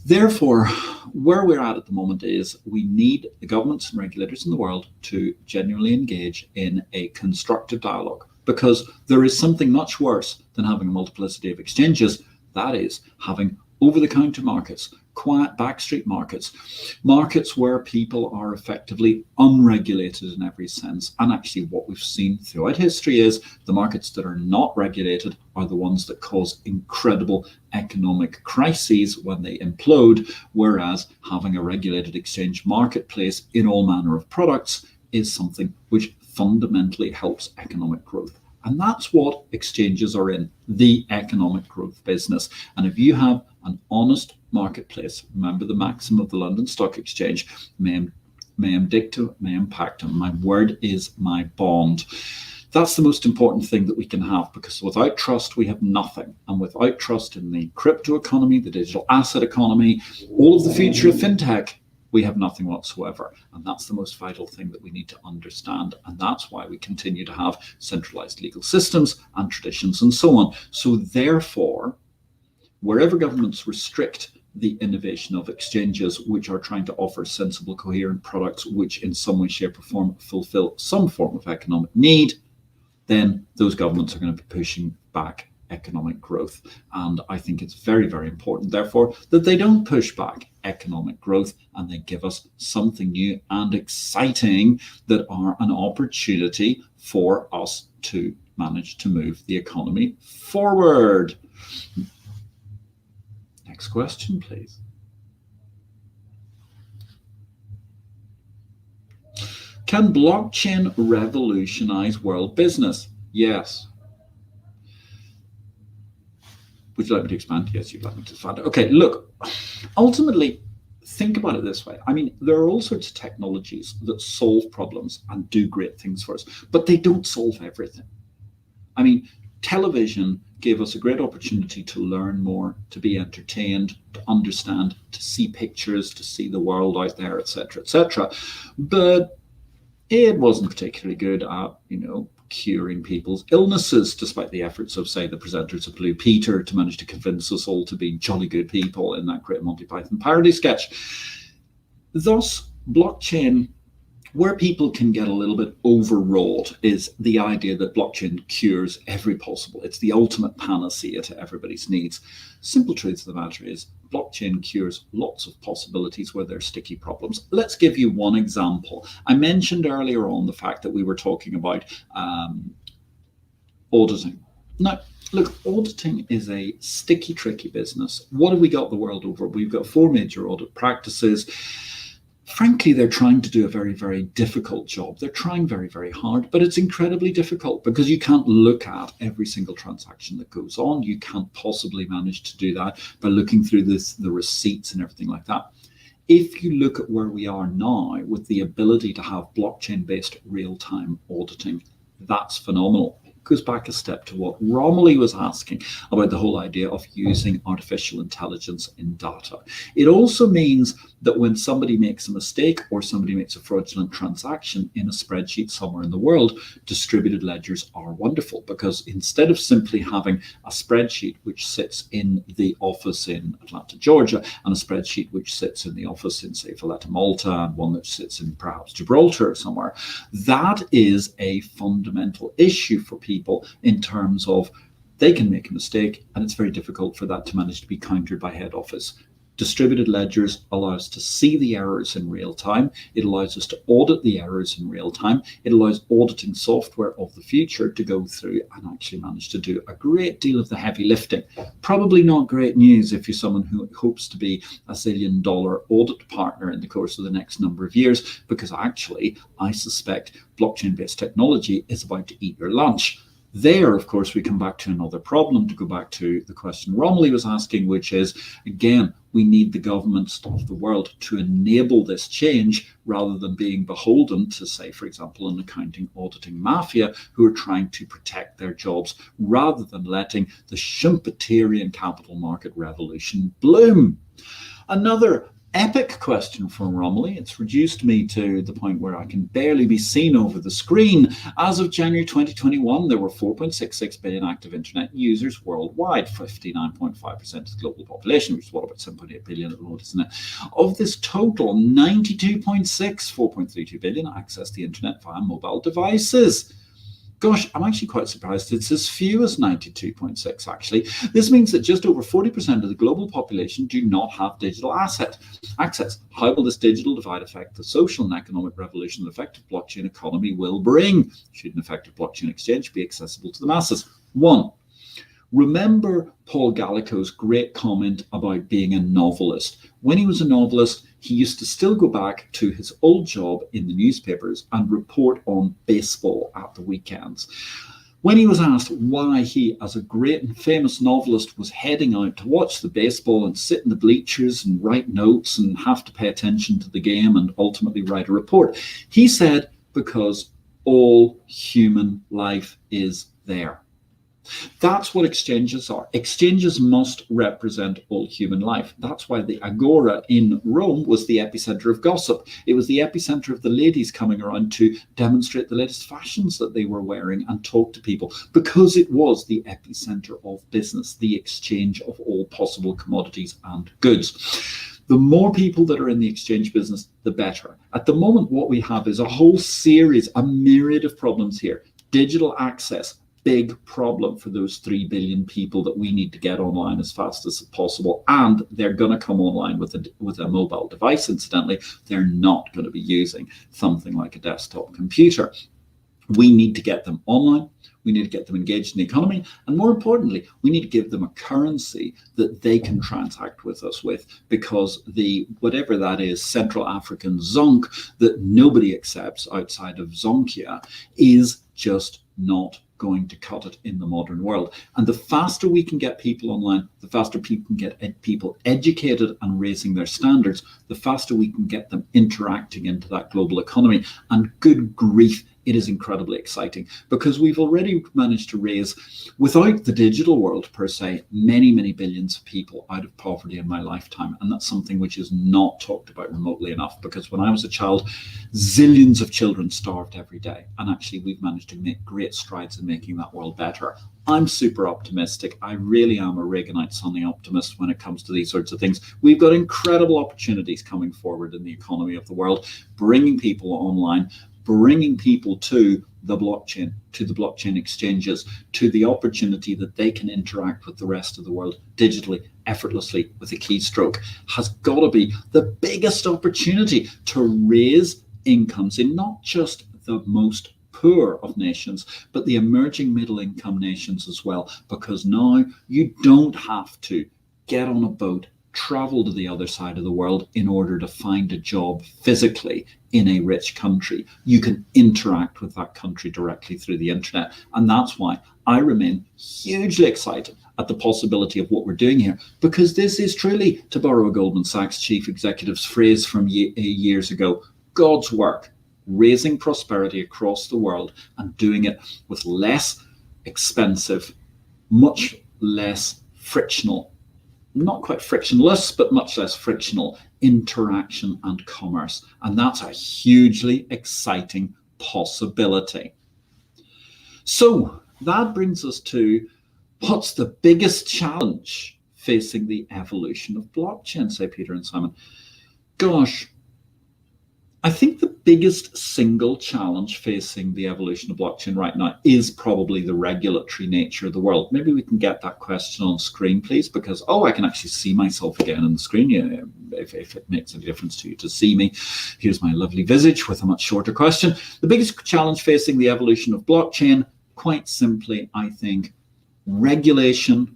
Therefore, where we're at the moment is we need the governments and regulators in the world to genuinely engage in a constructive dialogue, because there is something much worse than having a multiplicity of exchanges. That is having over-the-counter markets, quiet backstreet markets, markets where people are effectively unregulated in every sense. And actually what we've seen throughout history is the markets that are not regulated are the ones that cause incredible economic crises when they implode, whereas having a regulated exchange marketplace in all manner of products is something which fundamentally helps economic growth. And that's what exchanges are in, the economic growth business. And if you have an honest marketplace, remember the maxim of the London Stock Exchange, meum dictum, meum pactum, my word is my bond. That's the most important thing that we can have, because without trust, we have nothing. And without trust in the crypto economy, the digital asset economy, all of the future of fintech, we have nothing whatsoever. And that's the most vital thing that we need to understand. And that's why we continue to have centralized legal systems and traditions and so on. So therefore, wherever governments restrict the innovation of exchanges, which are trying to offer sensible, coherent products, which in some way, shape or form fulfill some form of economic need, then those governments are going to be pushing back economic growth. And I think it's very, very important, therefore, that they don't push back economic growth and they give us something new and exciting that are an opportunity for us to manage to move the economy forward. Next question, please. Can blockchain revolutionize world business? Yes. Would you like me to expand? Yes, you'd like me to expand. Okay, look, ultimately, think about it this way. I mean, there are all sorts of technologies that solve problems and do great things for us, but they don't solve everything. I mean, television gave us a great opportunity to learn more, to be entertained, to understand, to see pictures, to see the world out there, etc., etc. But it wasn't particularly good at, curing people's illnesses, despite the efforts of, say, the presenters of Blue Peter to manage to convince us all to be jolly good people in that great Monty Python parody sketch. Thus, blockchain, where people can get a little bit overwrought, is the idea that blockchain cures every possible. It's the ultimate panacea to everybody's needs. Simple truth of the matter is, blockchain cures lots of possibilities where there are sticky problems. Let's give you one example. I mentioned earlier on the fact that we were talking about auditing. Now, look, auditing is a sticky, tricky business. What have we got the world over? We've got 4 major audit practices. Frankly, they're trying to do a very, very difficult job. They're trying very, very hard, but it's incredibly difficult because you can't look at every single transaction that goes on. You can't possibly manage to do that by looking through the receipts and everything like that. If you look at where we are now with the ability to have blockchain-based real-time auditing, that's phenomenal. Goes back a step to what Romilly was asking about the whole idea of using artificial intelligence in data. It also means that when somebody makes a mistake or somebody makes a fraudulent transaction in a spreadsheet somewhere in the world, distributed ledgers are wonderful, because instead of simply having a spreadsheet which sits in the office in Atlanta, Georgia, and a spreadsheet which sits in the office in, say, Valletta, Malta, and one that sits in perhaps Gibraltar or somewhere, that is a fundamental issue for people in terms of they can make a mistake and it's very difficult for that to manage to be countered by head office. Distributed ledgers allow us to see the errors in real time. It allows us to audit the errors in real time. It allows auditing software of the future to go through and actually manage to do a great deal of the heavy lifting. Probably not great news if you're someone who hopes to be a $1 zillion audit partner in the course of the next number of years, because actually I suspect blockchain-based technology is about to eat your lunch. There, of course, we come back to another problem, to go back to the question Romilly was asking, which is, again, we need the governments of the world to enable this change rather than being beholden to, say, for example, an accounting auditing mafia who are trying to protect their jobs rather than letting the Schumpeterian capital market revolution bloom. Another epic question from Romilly. It's reduced me to the point where I can barely be seen over the screen. As of January 2021, there were 4.66 billion active internet users worldwide, 59.5% of the global population, which is what, about 7.8 billion at the moment, isn't it? Of this total, 92.6, 4.32 billion access the internet via mobile devices. Gosh, I'm actually quite surprised it's as few as 92.6, actually. This means that just over 40% of the global population do not have digital access. How will this digital divide affect the social and economic revolution an effective blockchain economy will bring? Should an effective blockchain exchange be accessible to the masses? 1. Remember Paul Gallico's great comment about being a novelist. When he was a novelist, he used to still go back to his old job in the newspapers and report on baseball at the weekends. When he was asked why he, as a great and famous novelist, was heading out to watch the baseball and sit in the bleachers and write notes and have to pay attention to the game and ultimately write a report, he said, because all human life is there. That's what exchanges are. Exchanges must represent all human life. That's why the Agora in Rome was the epicenter of gossip. It was the epicenter of the ladies coming around to demonstrate the latest fashions that they were wearing and talk to people, because it was the epicenter of business, the exchange of all possible commodities and goods. The more people that are in the exchange business, the better. At the moment, what we have is a whole series, a myriad of problems here. Digital access, big problem for those 3 billion people that we need to get online as fast as possible. And they're going to come online with a mobile device, incidentally. They're not going to be using something like a desktop computer. We need to get them online. We need to get them engaged in the economy. And more importantly, we need to give them a currency that they can transact with us with, because the, whatever that is, Central African zonk that nobody accepts outside of Zonkia is just not going to cut it in the modern world. And the faster we can get people online, the faster people can get people educated and raising their standards, the faster we can get them interacting into that global economy. And good grief, it is incredibly exciting because we've already managed to raise, without the digital world per se, many, many billions of people out of poverty in my lifetime. And that's something which is not talked about remotely enough, because when I was a child, zillions of children starved every day. And actually, we've managed to make great strides in making that world better. I'm super optimistic. I really am a Reaganite sunny optimist when it comes to these sorts of things. We've got incredible opportunities coming forward in the economy of the world, bringing people online, bringing people to the blockchain exchanges, to the opportunity that they can interact with the rest of the world digitally, effortlessly, with a keystroke, has got to be the biggest opportunity to raise incomes in not just the most poor of nations, but the emerging middle income nations as well, because now you don't have to get on a boat, travel to the other side of the world in order to find a job physically in a rich country. You can interact with that country directly through the internet. And that's why I remain hugely excited at the possibility of what we're doing here, because this is truly, to borrow a Goldman Sachs chief executive's phrase from years ago, God's work, raising prosperity across the world and doing it with less expensive, much less frictional, not quite frictionless, but much less frictional interaction and commerce. And that's a hugely exciting possibility. So that brings us to what's the biggest challenge facing the evolution of blockchain, say Peter and Simon. Gosh, I think the biggest single challenge facing the evolution of blockchain right now is probably the regulatory nature of the world. Maybe we can get that question on screen, please, because, I can actually see myself again on the screen. Yeah, if it makes any difference to you to see me. Here's my lovely visage with a much shorter question. The biggest challenge facing the evolution of blockchain, quite simply, I think, regulation,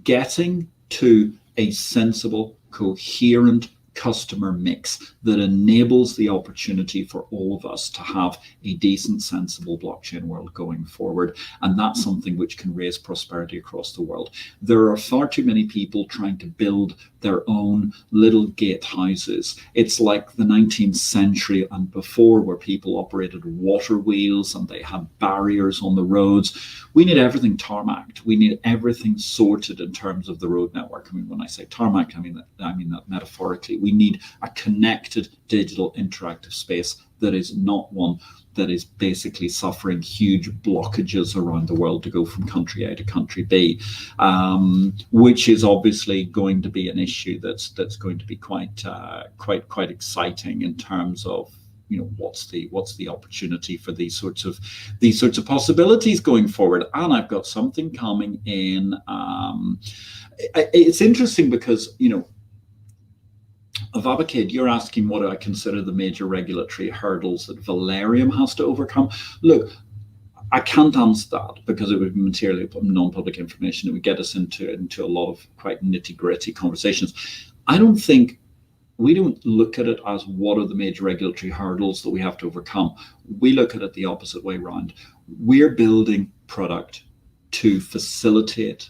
getting to a sensible, coherent customer mix that enables the opportunity for all of us to have a decent, sensible blockchain world going forward. And that's something which can raise prosperity across the world. There are far too many people trying to build their own little gate houses. It's like the 19th century and before, where people operated water wheels and they had barriers on the roads. We need everything tarmacked. We need everything sorted in terms of the road network. I mean, when I say tarmacked, I mean that metaphorically. We need a connected digital interactive space that is not one that is basically suffering huge blockages around the world to go from country A to country B, which is obviously going to be an issue that's going to be quite exciting in terms of, what's the opportunity for these sorts of possibilities going forward. And I've got something coming in. It's interesting because, Avabakid, you're asking what I consider the major regulatory hurdles that Valerium has to overcome. Look, I can't answer that because it would be materially non-public information. It would get us into a lot of quite nitty-gritty conversations. We don't look at it as what are the major regulatory hurdles that we have to overcome. We look at it the opposite way around. We're building product to facilitate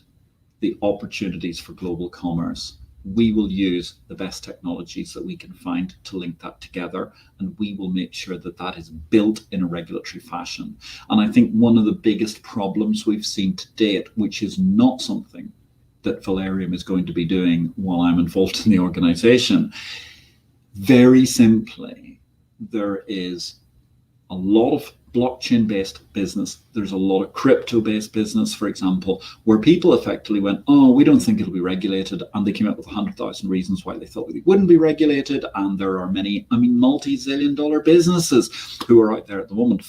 the opportunities for global commerce. We will use the best technologies that we can find to link that together, and we will make sure that that is built in a regulatory fashion. And I think one of the biggest problems we've seen to date, which is not something that Valerium is going to be doing while I'm involved in the organization, very simply, there is a lot of blockchain-based business. There's a lot of crypto-based business, for example, where people effectively went, we don't think it'll be regulated. And they came up with 100,000 reasons why they thought it wouldn't be regulated. And there are many, multi-zillion dollar businesses who are out there at the moment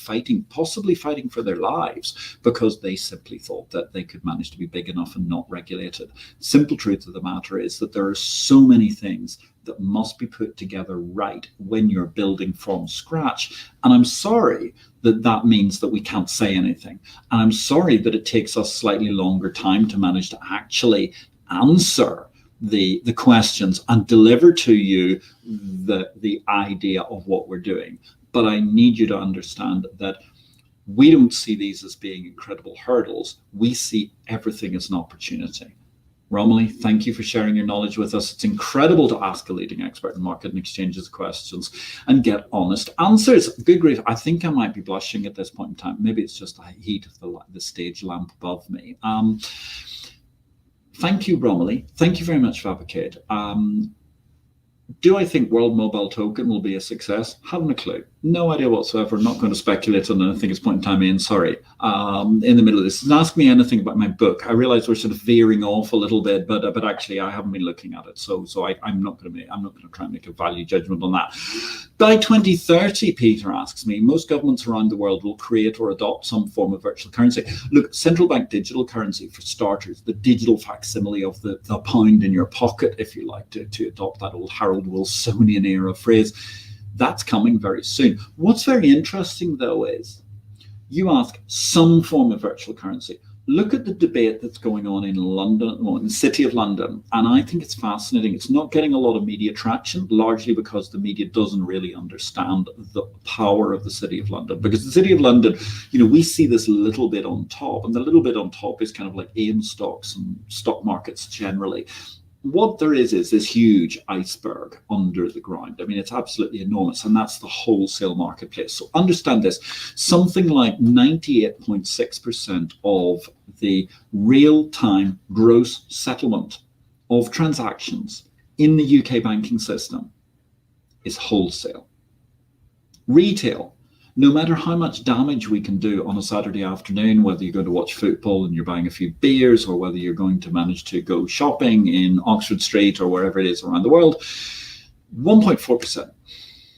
possibly fighting for their lives because they simply thought that they could manage to be big enough and not regulated. Simple truth of the matter is that there are so many things that must be put together right when you're building from scratch. And I'm sorry that means that we can't say anything. And I'm sorry that it takes us slightly longer time to manage to actually answer the questions and deliver to you the idea of what we're doing. But I need you to understand that We don't see these as being incredible hurdles. We see everything as an opportunity. Romilly, thank you for sharing your knowledge with us. It's incredible to ask a leading expert in market and exchanges questions and get honest answers. Good grief, I think I might be blushing at this point in time. Maybe it's just the heat of the stage lamp above me. Thank you, Romilly. Thank you very much, Vapacade. Do I think World Mobile Token will be a success? Haven't a clue. No idea whatsoever. I'm not going to speculate on anything at this point in time, Ian. Sorry. In the middle of this. Ask me anything about my book. I realize we're sort of veering off a little bit, but actually I haven't been looking at it. So I'm not going to try and make a value judgment on that. By 2030, Peter asks me, most governments around the world will create or adopt some form of virtual currency. Look, central bank digital currency for starters, the digital facsimile of the pound in your pocket, if you like, to adopt that old Harold Wilsonian era phrase. That's coming very soon. What's very interesting, though, is you ask some form of virtual currency. Look at the debate that's going on in London at the moment, in the City of London, and I think it's fascinating. It's not getting a lot of media traction, largely because the media doesn't really understand the power of the City of London. Because the City of London, we see this little bit on top, and the little bit on top is kind of like AIM stocks and stock markets generally. What there is this huge iceberg under the ground. I mean, it's absolutely enormous, and that's the wholesale marketplace. So understand this, something like 98.6% of the real-time gross settlement of transactions in the UK banking system is wholesale. Retail, no matter how much damage we can do on a Saturday afternoon, whether you're going to watch football and you're buying a few beers, or whether you're going to manage to go shopping in Oxford Street or wherever it is around the world, 1.4%,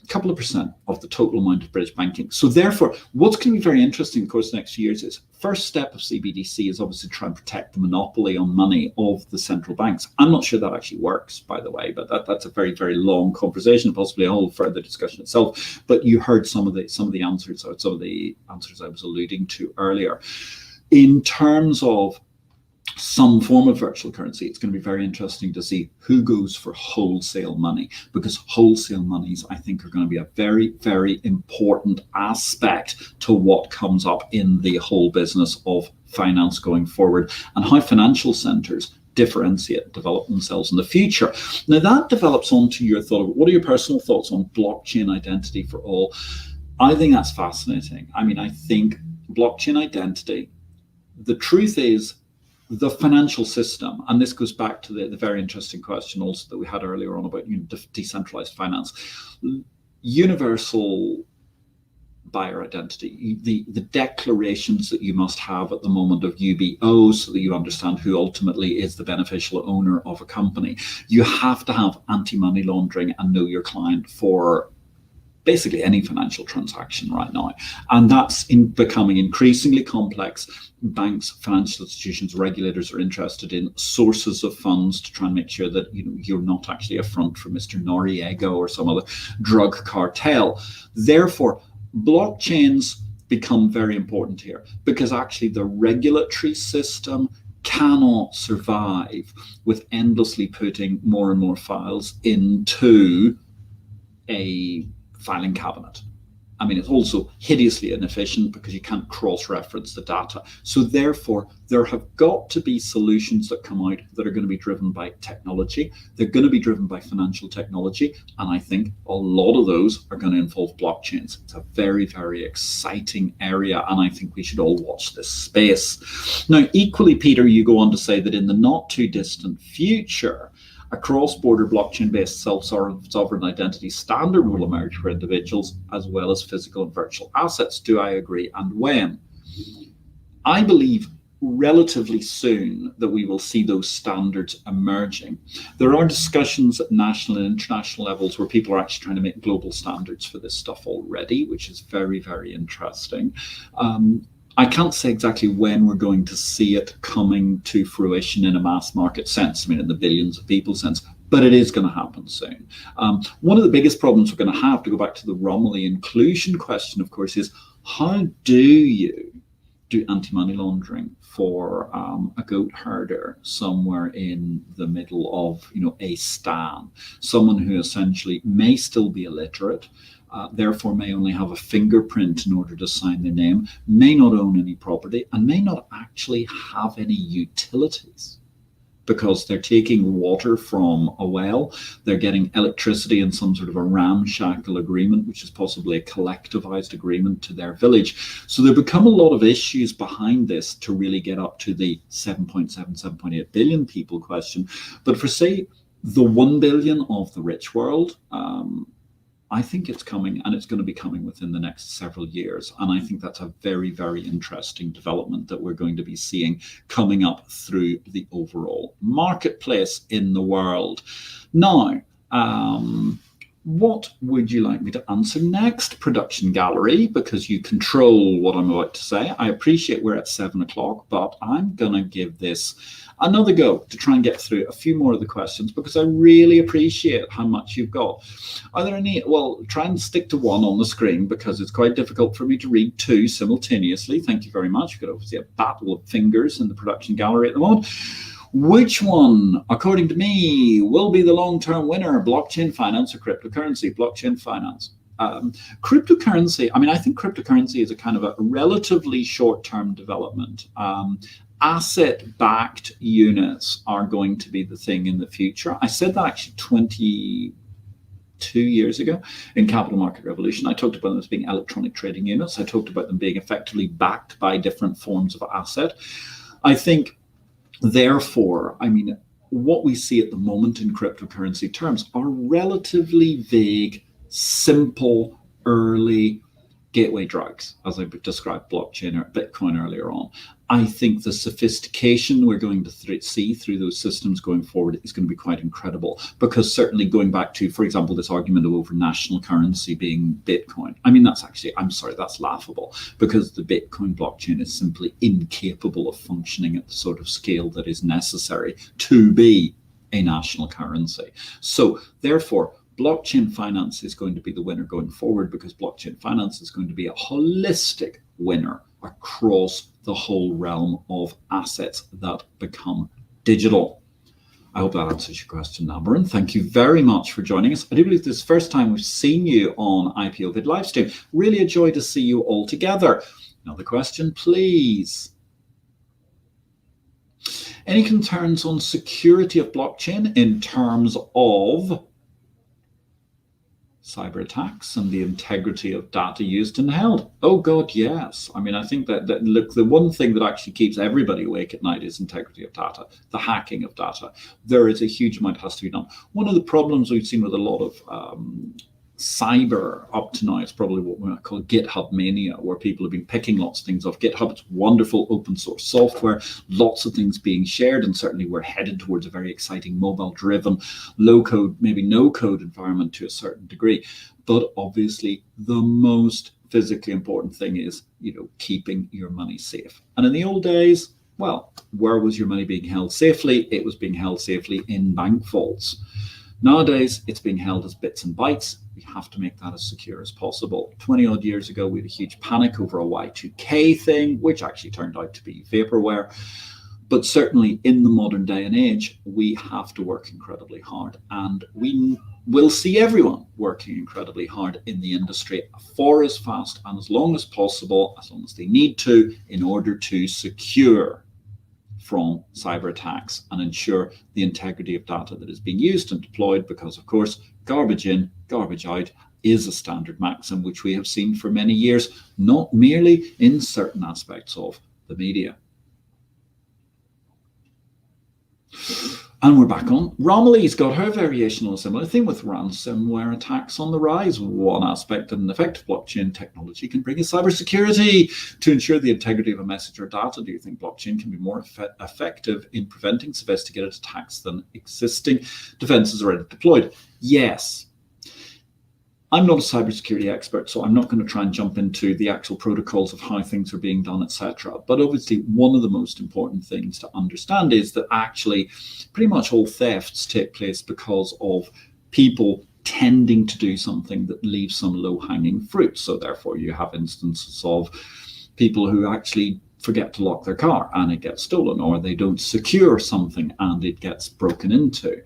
a couple of percent of the total amount of British banking. So therefore, what's going to be very interesting, of course, the next few years is, first step of CBDC is obviously to try and protect the monopoly on money of the central banks. I'm not sure that actually works, by the way, but that's a very, very long conversation, possibly a whole further discussion itself. But you heard some of the answers, or some of the answers I was alluding to earlier. In terms of some form of virtual currency, it's going to be very interesting to see who goes for wholesale money, because wholesale monies, I think, are going to be a very, very important aspect to what comes up in the whole business of finance going forward, and how financial centers differentiate, develop themselves in the future. Now, that develops onto your thought of what are your personal thoughts on blockchain identity for all? I think that's fascinating. I mean, I think blockchain identity, the truth is, the financial system, and this goes back to the very interesting question also that we had earlier on about decentralized finance, universal buyer identity, the declarations that you must have at the moment of UBO so that you understand who ultimately is the beneficial owner of a company. You have to have anti-money laundering and know your client for basically any financial transaction right now. And that's becoming increasingly complex. Banks, financial institutions, regulators are interested in sources of funds to try and make sure that you're not actually a front for Mr. Noriega or some other drug cartel. Therefore, blockchains become very important here, because actually the regulatory system cannot survive with endlessly putting more and more files into a filing cabinet. I mean, it's also hideously inefficient because you can't cross-reference the data. So therefore, there have got to be solutions that come out that are going to be driven by technology. They're going to be driven by financial technology. And I think a lot of those are going to involve blockchains. It's a very, very exciting area. And I think we should all watch this space. Now, equally, Peter, you go on to say that in the not too distant future, a cross-border blockchain-based self-sovereign identity standard will emerge for individuals as well as physical and virtual assets. Do I agree, and when? I believe relatively soon that we will see those standards emerging. There are discussions at national and international levels where people are actually trying to make global standards for this stuff already, which is very, very interesting. I can't say exactly when we're going to see it coming to fruition in a mass market sense, I mean, in the billions of people sense, but it is going to happen soon. One of the biggest problems we're going to have, to go back to the Romilly inclusion question, of course, is how do you do anti-money laundering for a goat herder somewhere in the middle of, a stan, someone who essentially may still be illiterate, therefore may only have a fingerprint in order to sign their name, may not own any property, and may not actually have any utilities, because they're taking water from a well, they're getting electricity in some sort of a ramshackle agreement, which is possibly a collectivized agreement to their village. So there become a lot of issues behind this to really get up to the 7.7, 7.8 billion people question. But for, say, the 1 billion of the rich world, I think it's coming, and it's going to be coming within the next several years. And I think that's a very, very interesting development that we're going to be seeing coming up through the overall marketplace in the world. Now, what would you like me to answer next, production gallery? Because you control what I'm about to say. I appreciate we're at 7 o'clock, but I'm going to give this another go to try and get through a few more of the questions, because I really appreciate how much you've got. Are there any? Well, try and stick to one on the screen, because it's quite difficult for me to read two simultaneously. Thank you very much. You've got obviously a battle of fingers in the production gallery at the moment. Which one, according to me, will be the long-term winner, blockchain finance or cryptocurrency? Blockchain finance. Cryptocurrency, I think cryptocurrency is a kind of a relatively short-term development. Asset-backed units are going to be the thing in the future. I said that actually 22 years ago in Capital Market Revolution. I talked about them as being electronic trading units. I talked about them being effectively backed by different forms of asset. I think, therefore, what we see at the moment in cryptocurrency terms are relatively vague, simple, early gateway drugs, as I described blockchain or Bitcoin earlier on. I think the sophistication we're going to see through those systems going forward is going to be quite incredible, because certainly going back to, for example, this argument over national currency being Bitcoin, that's laughable, because the Bitcoin blockchain is simply incapable of functioning at the sort of scale that is necessary to be a national currency. So therefore, blockchain finance is going to be the winner going forward, because blockchain finance is going to be a holistic winner across the whole realm of assets that become digital. I hope that answers your question, Nabaran. Thank you very much for joining us. I do believe this is the first time we've seen you on IPO-VID Livestream. Really a joy to see you all together. Another question, please. Any concerns on security of blockchain in terms of cyber attacks and the integrity of data used and held? Oh God, yes. I think that look, the one thing that actually keeps everybody awake at night is integrity of data, the hacking of data. There is a huge amount that has to be done. One of the problems we've seen with a lot of cyber up to now is probably what we might call GitHub mania, where people have been picking lots of things off GitHub. It's wonderful open source software, lots of things being shared, and certainly we're headed towards a very exciting mobile driven, low code, maybe no code environment to a certain degree. But obviously the most physically important thing is, keeping your money safe. And in the old days, well, where was your money being held safely? It was being held safely in bank vaults. Nowadays, it's being held as bits and bytes. We have to make that as secure as possible. 20 odd years ago, we had a huge panic over a Y2K thing, which actually turned out to be vaporware. But certainly in the modern day and age, we have to work incredibly hard. And we will see everyone working incredibly hard in the industry for as fast and as long as possible, as long as they need to, in order to secure from cyber attacks and ensure the integrity of data that is being used and deployed, because of course, garbage in, garbage out is a standard maxim, which we have seen for many years, not merely in certain aspects of the media. And we're back on. Romilly's got her variation on a similar thing with ransomware attacks on the rise. One aspect of an effective blockchain technology can bring is cybersecurity to ensure the integrity of a message or data. Do you think blockchain can be more effective in preventing sophisticated attacks than existing defenses already deployed? Yes. I'm not a cybersecurity expert, so I'm not going to try and jump into the actual protocols of how things are being done, etc. But obviously, one of the most important things to understand is that actually pretty much all thefts take place because of people tending to do something that leaves some low-hanging fruit. So therefore, you have instances of people who actually forget to lock their car and it gets stolen, or they don't secure something and it gets broken into.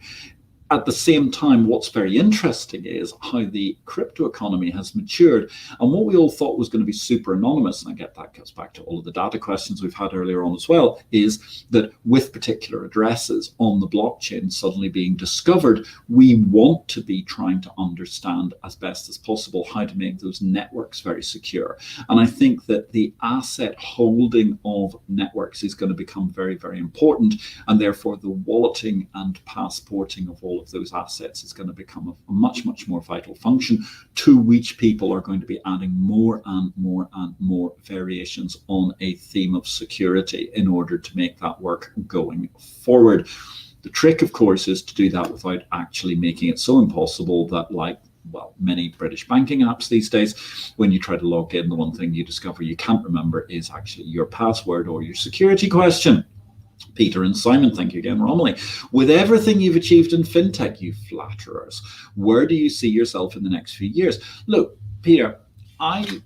At the same time, what's very interesting is how the crypto economy has matured. And what we all thought was going to be super anonymous, and I get that gets back to all of the data questions we've had earlier on as well, is that with particular addresses on the blockchain suddenly being discovered, we want to be trying to understand as best as possible how to make those networks very secure. And I think that the asset holding of networks is going to become very, very important. And therefore, the walleting and passporting of all of those assets is going to become a much, much more vital function, to which people are going to be adding more and more and more variations on a theme of security in order to make that work going forward. The trick, of course, is to do that without actually making it so impossible that, like, well, many British banking apps these days, when you try to log in, the one thing you discover you can't remember is actually your password or your security question. Peter and Simon, thank you again, Romilly. With everything you've achieved in fintech, you flatterers, where do you see yourself in the next few years? Look, Peter, I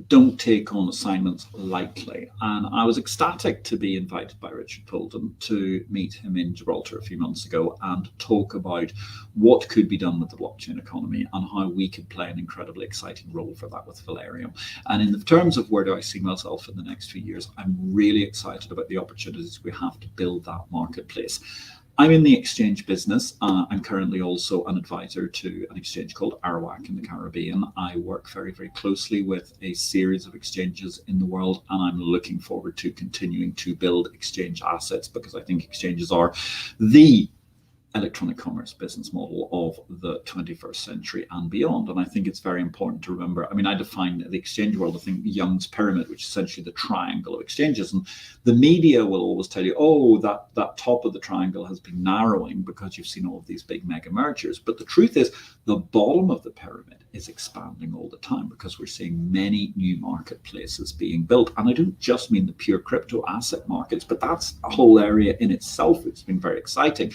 don't take on assignments lightly, and I was ecstatic to be invited by Richard Poulton to meet him in Gibraltar a few months ago and talk about what could be done with the blockchain economy and how we could play an incredibly exciting role for that with Valerium. And in the terms of where do I see myself in the next few years, I'm really excited about the opportunities we have to build that marketplace. I'm in the exchange business. I'm currently also an advisor to an exchange called Arawak in the Caribbean. I work very, very closely with a series of exchanges in the world, and I'm looking forward to continuing to build exchange assets, because I think exchanges are the electronic commerce business model of the 21st century and beyond. And I think it's very important to remember, I mean, I define the exchange world, I think, Young's pyramid, which is essentially the triangle of exchanges. And the media will always tell you, oh, that top of the triangle has been narrowing because you've seen all of these big mega mergers. But the truth is, the bottom of the pyramid is expanding all the time, because we're seeing many new marketplaces being built. And I don't just mean the pure crypto asset markets, but that's a whole area in itself. It's been very exciting.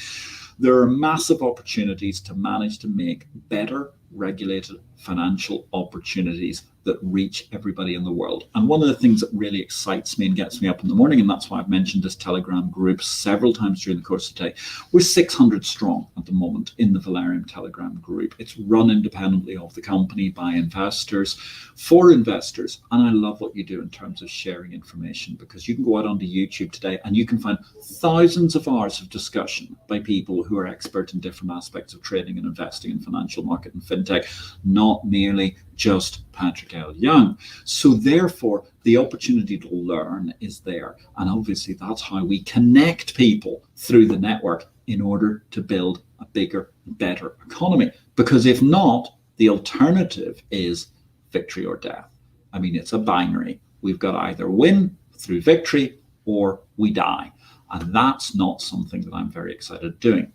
There are massive opportunities to manage to make better regulated financial opportunities that reach everybody in the world. And one of the things that really excites me and gets me up in the morning, and that's why I've mentioned this Telegram group several times during the course of the day, we're 600 strong at the moment in the Valerium Telegram group. It's run independently of the company by investors, for investors. And I love what you do in terms of sharing information, because you can go out onto YouTube today and you can find thousands of hours of discussion by people who are expert in different aspects of trading and investing in financial market and fintech, not merely just Patrick L. Young. So therefore, the opportunity to learn is there. And obviously, that's how we connect people through the network in order to build a bigger, better economy. Because if not, the alternative is victory or death. I mean, it's a binary. We've got to either win through victory or we die. And that's not something that I'm very excited doing.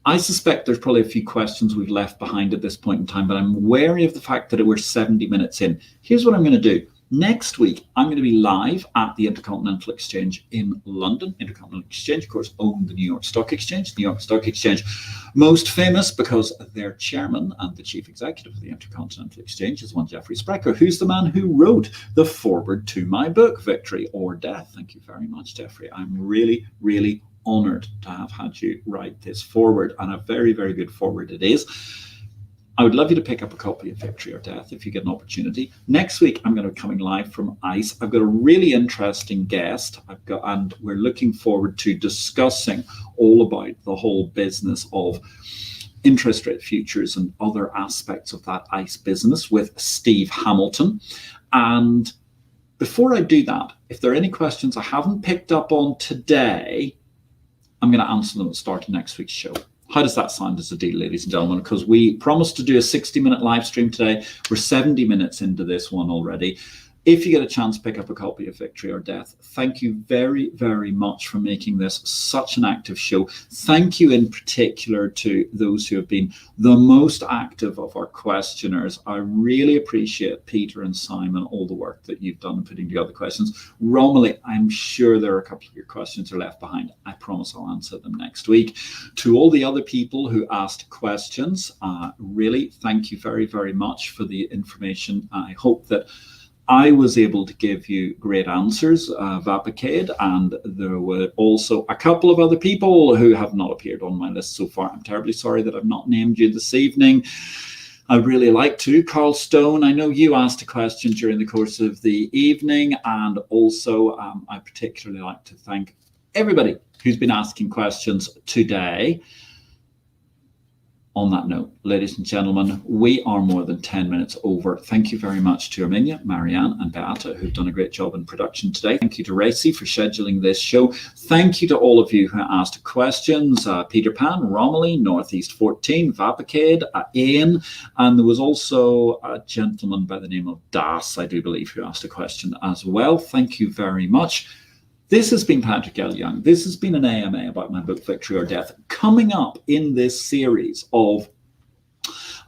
I suspect there's probably a few questions we've left behind at this point in time, but I'm wary of the fact that we're 70 minutes in. Here's what I'm going to do. Next week, I'm going to be live at the Intercontinental Exchange in London. Intercontinental Exchange, of course, own the New York Stock Exchange. The New York Stock Exchange, most famous because their chairman and the chief executive of the Intercontinental Exchange is one Jeffrey Sprecher, who's the man who wrote the foreword to my book, Victory or Death. Thank you very much, Jeffrey. I'm really, really honored to have had you write this forward, and a very, very good forward it is. I would love you to pick up a copy of Victory or Death if you get an opportunity. Next week, I'm going to be coming live from ICE. I've got a really interesting guest, and we're looking forward to discussing all about the whole business of interest rate futures and other aspects of that ICE business with Steve Hamilton. And before I do that, if there are any questions I haven't picked up on today, I'm going to answer them at the start of next week's show. How does that sound as a deal, ladies and gentlemen? Because we promised to do a 60-minute live stream today. We're 70 minutes into this one already. If you get a chance, pick up a copy of Victory or Death. Thank you very, very much for making this such an active show. Thank you in particular to those who have been the most active of our questioners. I really appreciate, Peter and Simon, all the work that you've done in putting together questions. Romilly, I'm sure there are a couple of your questions are left behind. I promise I'll answer them next week. To all the other people who asked questions, really, thank you very, very much for the information. I hope that I was able to give you great answers, Vapicade, and there were also a couple of other people who have not appeared on my list so far. I'm terribly sorry that I've not named you this evening. I'd really like to. Carl Stone, I know you asked a question during the course of the evening, and also I particularly like to thank everybody who's been asking questions today. On that note, ladies and gentlemen, we are more than 10 minutes over. Thank you very much to Arminia, Marianne, and Beata, who've done a great job in production today. Thank you to Racy for scheduling this show. Thank you to all of you who asked questions. Peter Pan, Romilly, Northeast 14, Vapicade, Ian, and there was also a gentleman by the name of Das, I do believe, who asked a question as well. Thank you very much. This has been Patrick L. Young. This has been an AMA about my book, Victory or Death. Coming up in this series of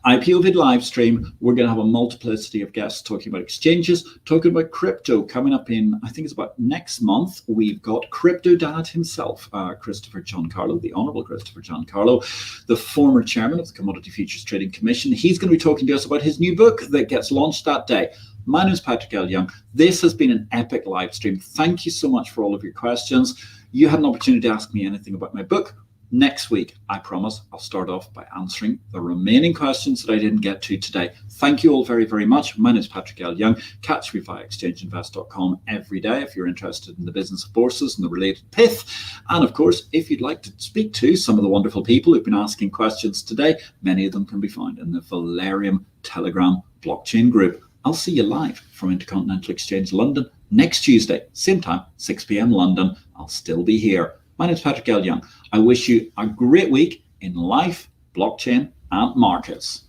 IPO-VID Livestream, we're going to have a multiplicity of guests talking about exchanges, talking about crypto. Coming up in, I think it's about next month, we've got Crypto Dad himself, Christopher Giancarlo, the Honourable Christopher Giancarlo, the former chairman of the Commodity Futures Trading Commission. He's going to be talking to us about his new book that gets launched that day. My name is Patrick L. Young. This has been an epic live stream. Thank you so much for all of your questions. You had an opportunity to ask me anything about my book. Next week, I promise, I'll start off by answering the remaining questions that I didn't get to today. Thank you all very, very much. My name is Patrick L. Young. Catch me via exchangeinvest.com every day if you're interested in the business of bourses and the related pith. And of course, if you'd like to speak to some of the wonderful people who've been asking questions today, many of them can be found in the Valerium Telegram blockchain group. I'll see you live from Intercontinental Exchange London next Tuesday, same time, 6 p.m. London. I'll still be here. My name is Patrick L. Young. I wish you a great week in life, blockchain, and markets.